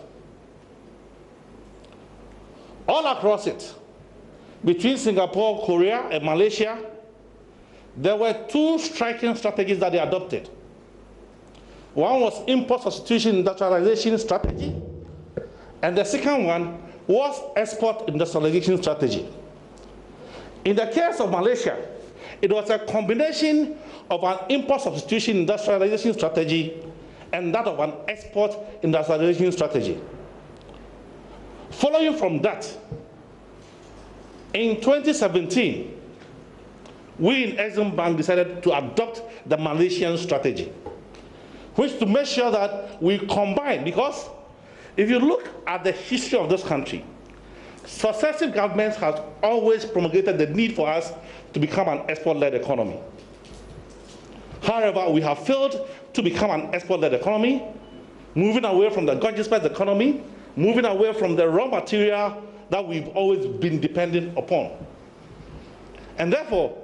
All across it, between Singapore, Korea, and Malaysia, there were two striking strategies that they adopted. One was import substitution industrialization strategy, and the second one was export industrialization strategy. In the case of Malaysia, it was a combination of an import substitution industrialization strategy and that of an export industrialization strategy. Following from that, in 2017, we in Exim Bank decided to adopt the Malaysian strategy, which to make sure that we combine, because if you look at the history of this country, successive governments have always promulgated the need for us to become an export-led economy. However, we have failed to become an export-led economy, moving away from the gorgeous-based economy, moving away from the raw material that we've always been dependent upon. And therefore,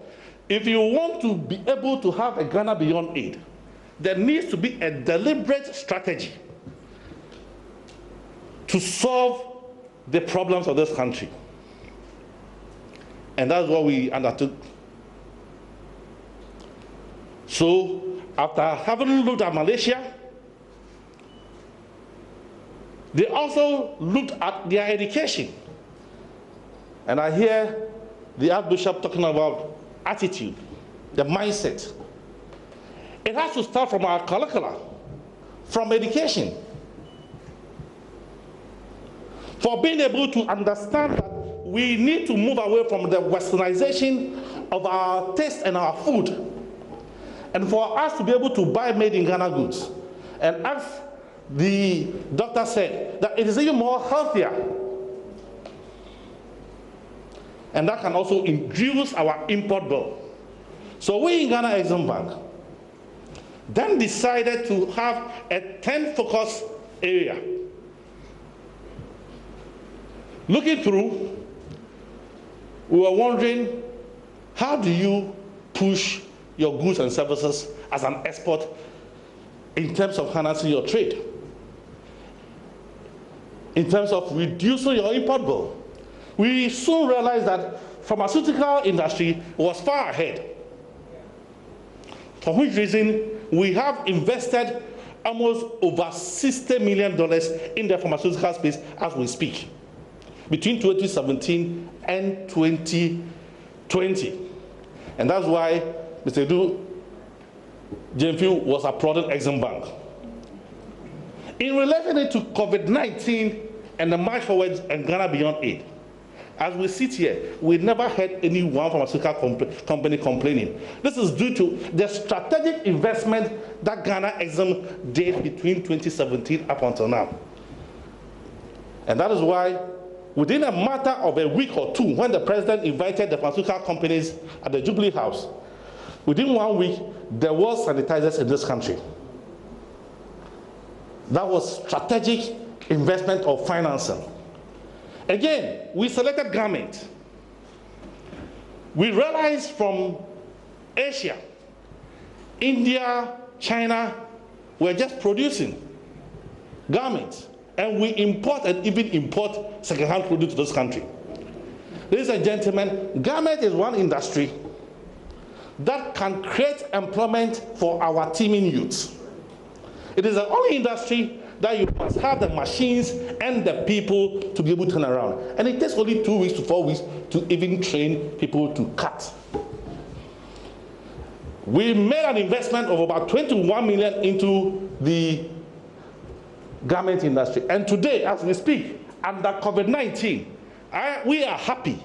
if you want to be able to have a Ghana beyond aid, there needs to be a deliberate strategy to solve the problems of this country. And that's what we undertook. So, after having looked at Malaysia, they also looked at their education. And I hear the Archbishop talking about attitude, the mindset. It has to start from our curricula, from education. For being able to understand that we need to move away from the westernization of our taste and our food. And for us to be able to buy made in Ghana goods. And as the doctor said, that it is even more healthier. And that can also reduce our import bill. So we in Ghana Exim Bank then decided to have a 10-focus area. Looking through, we were wondering, how do you push your goods and services as an export in terms of enhancing your trade? In terms of reducing your import bill? We soon realized that pharmaceutical industry was far ahead. For which reason, we have invested almost over $60 million in the pharmaceutical space as we speak, between 2017 and 2020. And that's why Mr. Edu Jemfiu was applauding Exim Bank. In relation to COVID-19 and the march forward and Ghana Beyond Aid, as we sit here, we never heard any one pharmaceutical company complaining. This is due to the strategic investment that Ghana Exim did between 2017 up until now. And that is why, within a matter of a week or two, when the president invited the pharmaceutical companies at the Jubilee House, within 1 week, there was sanitizers in this country. That was strategic investment of financing. Again, we selected garment. We realized from Asia, India, China were just producing garments, and we import and even import second-hand produce to this country. Ladies and gentlemen, garment is one industry that can create employment for our teeming youths. It is the only industry that you must have the machines and the people to be able to turn around. And it takes only 2 weeks to 4 weeks to even train people to cut. We made an investment of about 21 million into the garment industry. And today, as we speak, under COVID-19, we are happy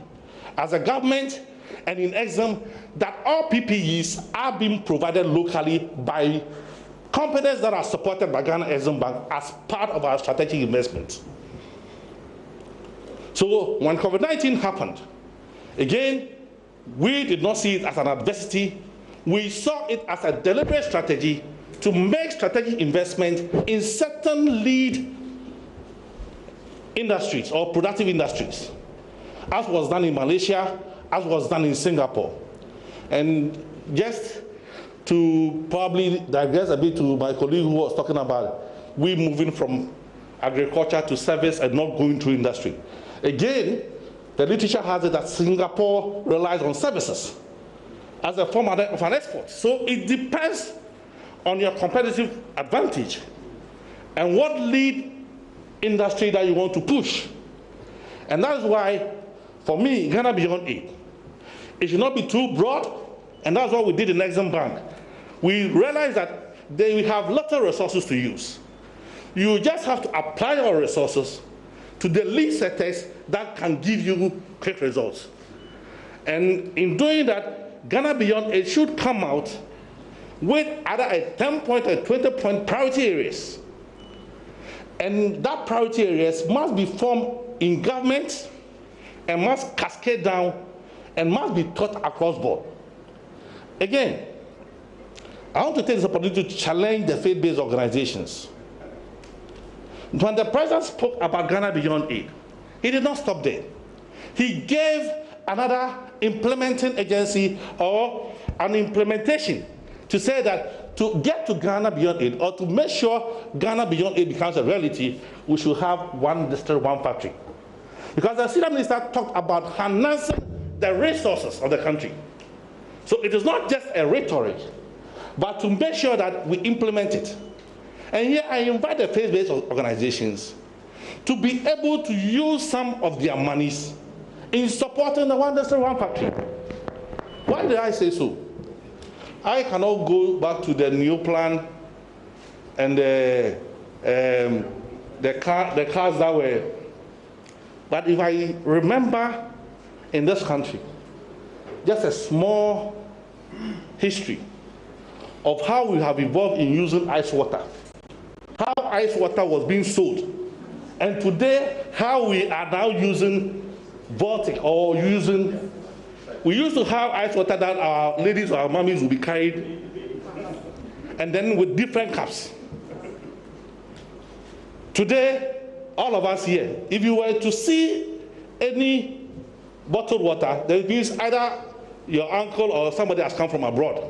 as a government and in Exim that all PPEs are being provided locally by companies that are supported by Ghana Exim Bank as part of our strategic investment. So when COVID-19 happened, again, we did not see it as an adversity. We saw it as a deliberate strategy to make strategic investment in certain lead industries or productive industries, as was done in Malaysia, as was done in Singapore. And just to probably digress a bit to my colleague who was talking about we moving from agriculture to service and not going through industry. Again, the literature has it that Singapore relies on services as a form of an export. So it depends on your competitive advantage and what lead industry that you want to push. And that is why, for me, Ghana Beyond Aid, it should not be too broad, and that's what we did in Exim Bank. We realized that we have lots of resources to use. You just have to apply your resources to the lead sectors that can give you quick results. And in doing that, Ghana Beyond Aid should come out with either a 10-point or 20-point priority areas. And that priority areas must be formed in government and must cascade down and must be taught across board. Again, I want to take this opportunity to challenge the faith-based organizations. When the president spoke about Ghana Beyond Aid, he did not stop there. He gave another implementing agency or an implementation to say that to get to Ghana Beyond Aid or to make sure Ghana Beyond Aid becomes a reality, we should have one district, one factory. Because the senior minister talked about harnessing the resources of the country. So it is not just a rhetoric, but to make sure that we implement it. And here I invite the faith-based organizations to be able to use some of their monies in supporting the one district, one factory. Why did I say so? I cannot go back to the new plan and the cars that were. But if I remember in this country, just a small history of how we have evolved in using ice water, how ice water was being sold, and today how we are now using Baltic or using. We used to have ice water that our ladies or our mummies would be carried, and then with different cups. Today, all of us here, if you were to see any bottled water, that means either your uncle or somebody has come from abroad.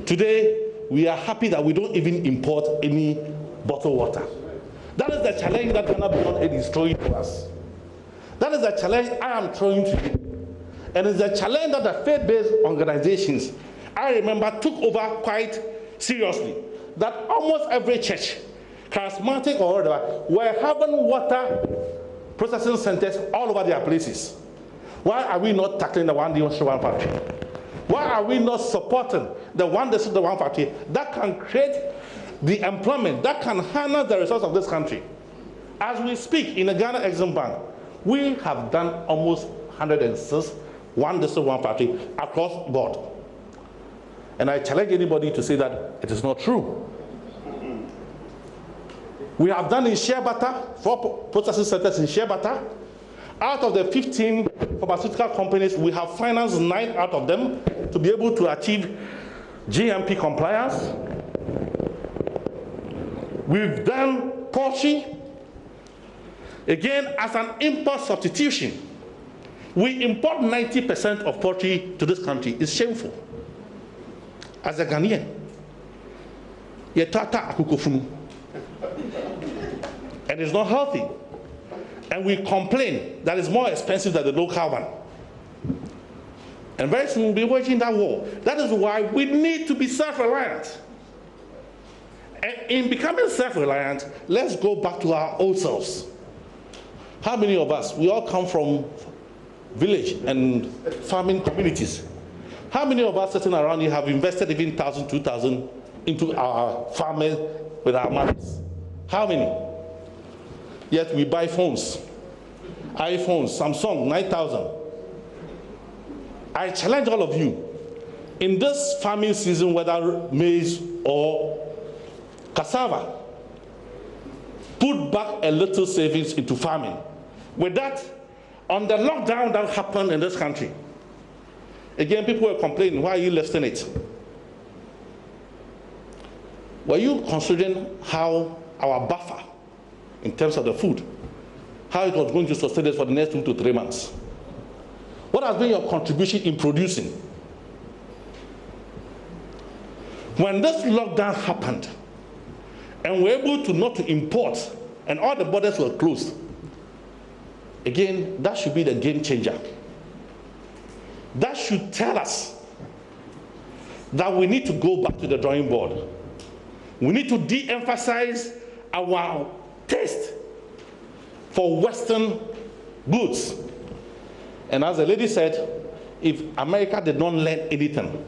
Today, we are happy that we don't even import any bottled water. That is the challenge that Ghana Beyond Aid is throwing to us. That is the challenge I am throwing to you. And it's a challenge that the faith-based organizations, I remember, took over quite seriously. That almost every church, charismatic or whatever, were having water processing centers all over their places. Why are we not tackling the one district, one factory? Why are we not supporting the one district, one factory that can create the employment, that can harness the resources of this country? As we speak in the Ghana Exim Bank, we have done almost 106 one district, one factory across board. And I challenge anybody to say that it is not true. We have done in shea butter, 4 processing centers in shea butter. Out of the 15 pharmaceutical companies, we have financed 9 out of them to be able to achieve GMP compliance. We've done poultry, again, as an import substitution. We import 90% of poultry to this country. It's shameful. As a Ghanaian, and it's not healthy. And we complain that it's more expensive than the local one. And very soon we'll be waging that war. That is why we need to be self-reliant. And in becoming self-reliant, let's go back to our old selves. How many of us, we all come from village and farming communities. How many of us sitting around here have invested even 1,000, 2,000 into our farming with our mothers? How many? Yet we buy phones, iPhones, Samsung, 9,000. I challenge all of you, in this farming season, whether maize or cassava, put back a little savings into farming. With that, on the lockdown that happened in this country, again, people were complaining, why are you lifting it? Were you considering how our buffer, in terms of the food, how it was going to sustain us for the next 2 to 3 months? What has been your contribution in producing? When this lockdown happened, and we're able to not to import, and all the borders were closed, again, that should be the game changer. That should tell us that we need to go back to the drawing board. We need to de-emphasize our taste for Western goods. And as the lady said, if America did not learn anything,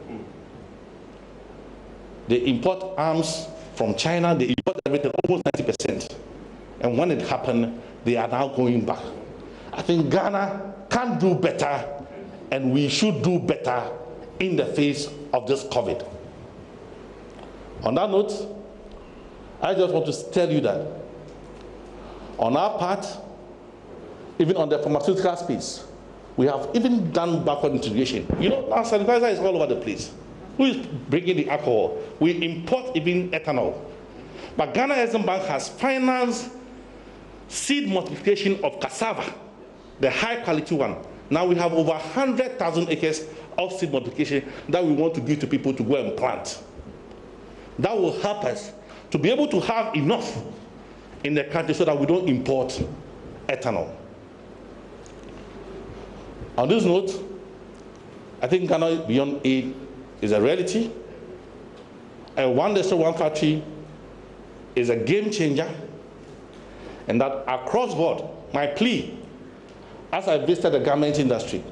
they import arms from China, they import everything, almost 90%. And when it happened, they are now going back. I think Ghana can do better, and we should do better in the face of this COVID. On that note, I just want to tell you that on our part, even on the pharmaceutical space, we have even done backward integration. You know, now sanitizer is all over the place. Who is bringing the alcohol? We import even ethanol. But Ghana Exim Bank has financed seed multiplication of cassava, the high quality one. Now we have over 100,000 acres of seed multiplication that we want to give to people to go and plant. That will help us to be able to have enough in the country so that we don't import ethanol. On this note, I think Ghana Beyond Aid is a reality, and One Nation, One Factory is a game changer, and that across board, my plea, as I visited the garment industry,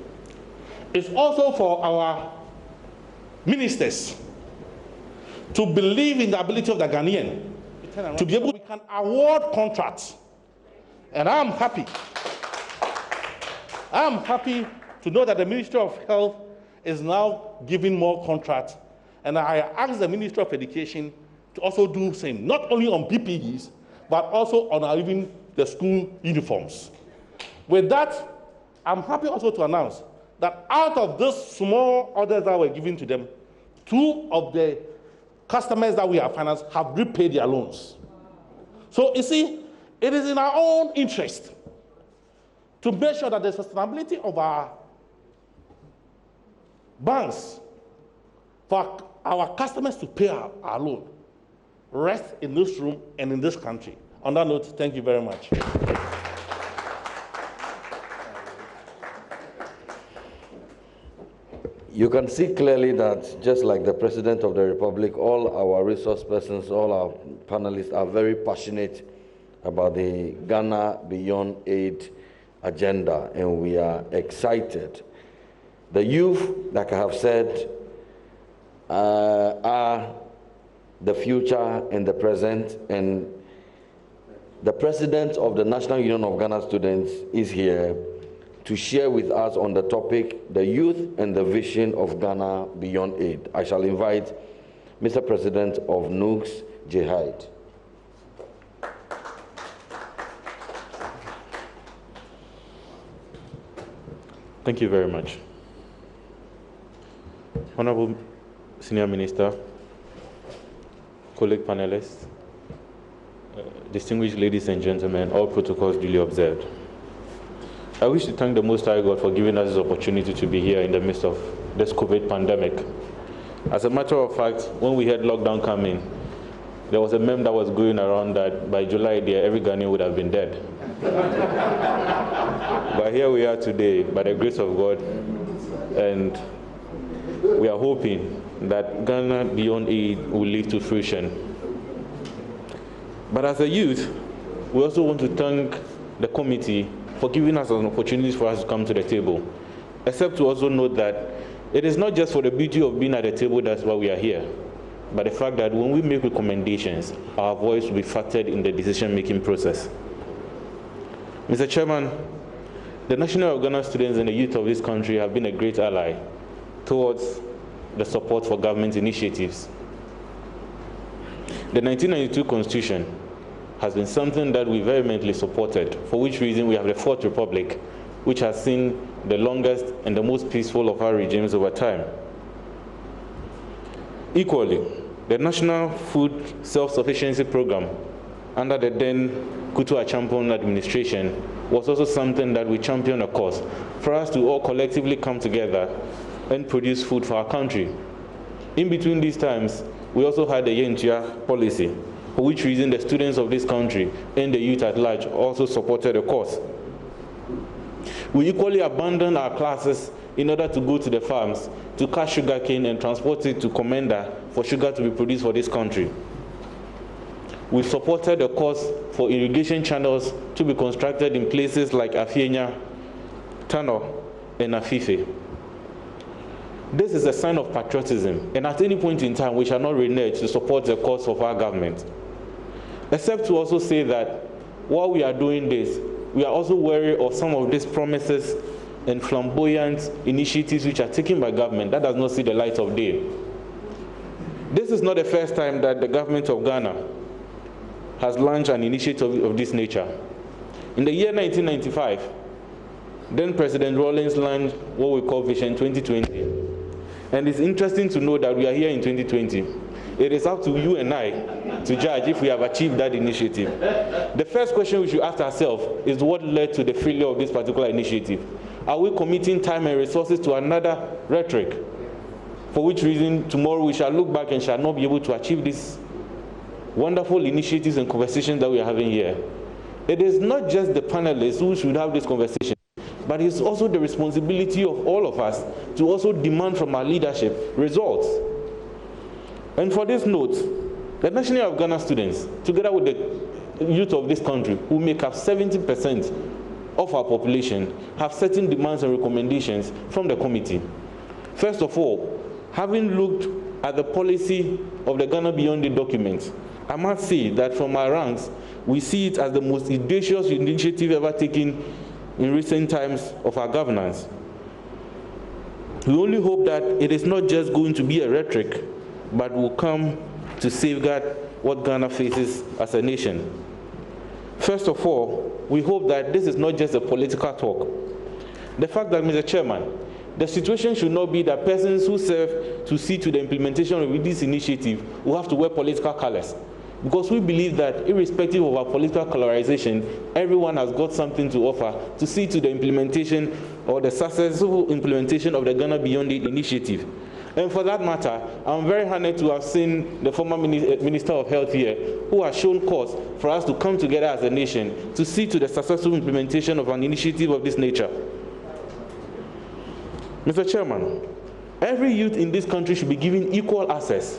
is also for our ministers to believe in the ability of the Ghanaian to be able to can award contracts. And I'm happy to know that the Ministry of Health is now giving more contracts. And I asked the Ministry of Education to also do the same, not only on PPEs, but also on even the school uniforms. With that, I'm happy also to announce that out of those small orders that were given to them, 2 of the customers that we have financed have repaid their loans. So you see, it is in our own interest to make sure that the sustainability of our banks for our customers to pay our loan rests in this room and in this country. On that note, thank you very much. You can see clearly that, just like the President of the Republic, all our resource persons, all our panelists are very passionate about the Ghana Beyond Aid agenda, and we are excited. The youth, like I have said, are the future and the present, and the President of the National Union of Ghana Students is here to share with us on the topic, the youth and the vision of Ghana Beyond Aid. I shall invite Mr. President of NUGS, J. Hyde. Thank you very much. Honorable Senior Minister, colleague panelists, distinguished ladies and gentlemen, all protocols duly observed. I wish to thank the Most High God for giving us this opportunity to be here in the midst of this COVID pandemic. As a matter of fact, when we had lockdown coming, there was a meme that was going around that by July, every Ghanaian would have been dead. But here we are today, by the grace of God, and we are hoping that Ghana Beyond Aid will lead to fruition. But as a youth, we also want to thank the committee for giving us an opportunity for us to come to the table, except to also note that it is not just for the beauty of being at the table that's why we are here, but the fact that when we make recommendations, our voice will be factored in the decision-making process. Mr. Chairman, the National Ghana students and the youth of this country have been a great ally towards the support for government initiatives. The 1992 Constitution has been something that we vehemently supported, for which reason we have the Fourth Republic, which has seen the longest and the most peaceful of our regimes over time. Equally, the National Food Self-Sufficiency Program under the then Kutu Achampon administration was also something that we championed, of course, for us to all collectively come together and produce food for our country. In between these times, we also had the Yentia policy, for which reason the students of this country and the youth at large also supported the cause. We equally abandoned our classes in order to go to the farms to cut sugarcane and transport it to Commander for sugar to be produced for this country. We supported the cause for irrigation channels to be constructed in places like Afienya, Tano, and Afife. This is a sign of patriotism, and at any point in time, we shall not renege to support the cause of our government. Except to also say that while we are doing this, we are also wary of some of these promises and flamboyant initiatives which are taken by government that does not see the light of day. This is not the first time that the government of Ghana has launched an initiative of this nature. In the year 1995, then President Rawlings launched what we call Vision 2020. And it's interesting to know that we are here in 2020. It is up to you and I to judge if we have achieved that initiative. The first question we should ask ourselves is what led to the failure of this particular initiative? Are we committing time and resources to another rhetoric? For which reason tomorrow we shall look back and shall not be able to achieve these wonderful initiatives and conversations that we are having here. It is not just the panelists who should have this conversation, but it's also the responsibility of all of us to also demand from our leadership results. And for this note, the National Union of Ghana students, together with the youth of this country, who make up 70% of our population, have certain demands and recommendations from the committee. First of all, having looked at the policy of the Ghana Beyond the document, I must say that from our ranks, we see it as the most audacious initiative ever taken in recent times of our governance. We only hope that it is not just going to be a rhetoric, but will come to safeguard what Ghana faces as a nation. First of all, we hope that this is not just a political talk. The fact that, Mr. Chairman, the situation should not be that persons who serve to see to the implementation of this initiative will have to wear political colors. Because we believe that irrespective of our political colorization, everyone has got something to offer to see to the implementation or the successful implementation of the Ghana Beyond It initiative. And for that matter, I'm very honored to have seen the former Minister of Health here, who has shown cause for us to come together as a nation to see to the successful implementation of an initiative of this nature. Mr. Chairman, every youth in this country should be given equal access.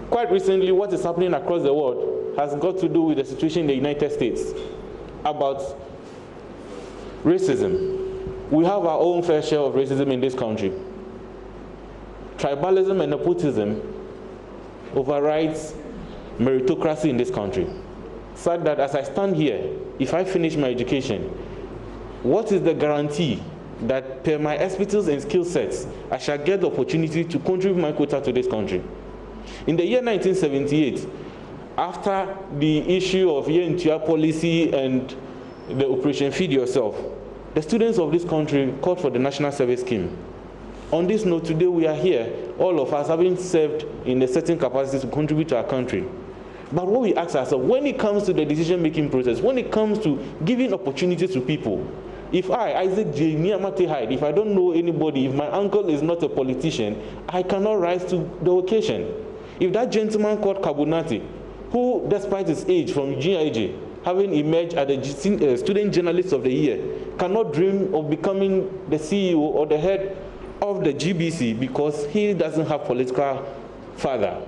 Quite recently, what is happening across the world has got to do with the situation in the United States about racism. We have our own fair share of racism in this country. Tribalism and nepotism overrides meritocracy in this country. So that as I stand here, if I finish my education, what is the guarantee that per my expertise and skill sets, I shall get the opportunity to contribute my quota to this country? In the year 1978, after the issue of Yentia policy and the Operation Feed Yourself, the students of this country called for the National Service Scheme. On this note, today we are here, all of us having served in a certain capacity to contribute to our country. But what we ask ourselves, when it comes to the decision-making process, when it comes to giving opportunities to people, if I, Isaac J. Niamate Hyde, if I don't know anybody, if my uncle is not a politician, I cannot rise to the occasion. If that gentleman called Kabunati, who despite his age from GIJ, having emerged as the student journalist of the year, cannot dream of becoming the CEO or the head of the GBC because he doesn't have political father.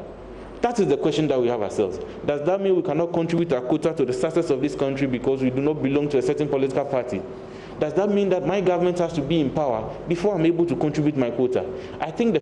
That is the question that we have ourselves. Does that mean we cannot contribute our quota to the success of this country because we do not belong to a certain political party? Does that mean that my government has to be in power before I'm able to contribute my quota? I think the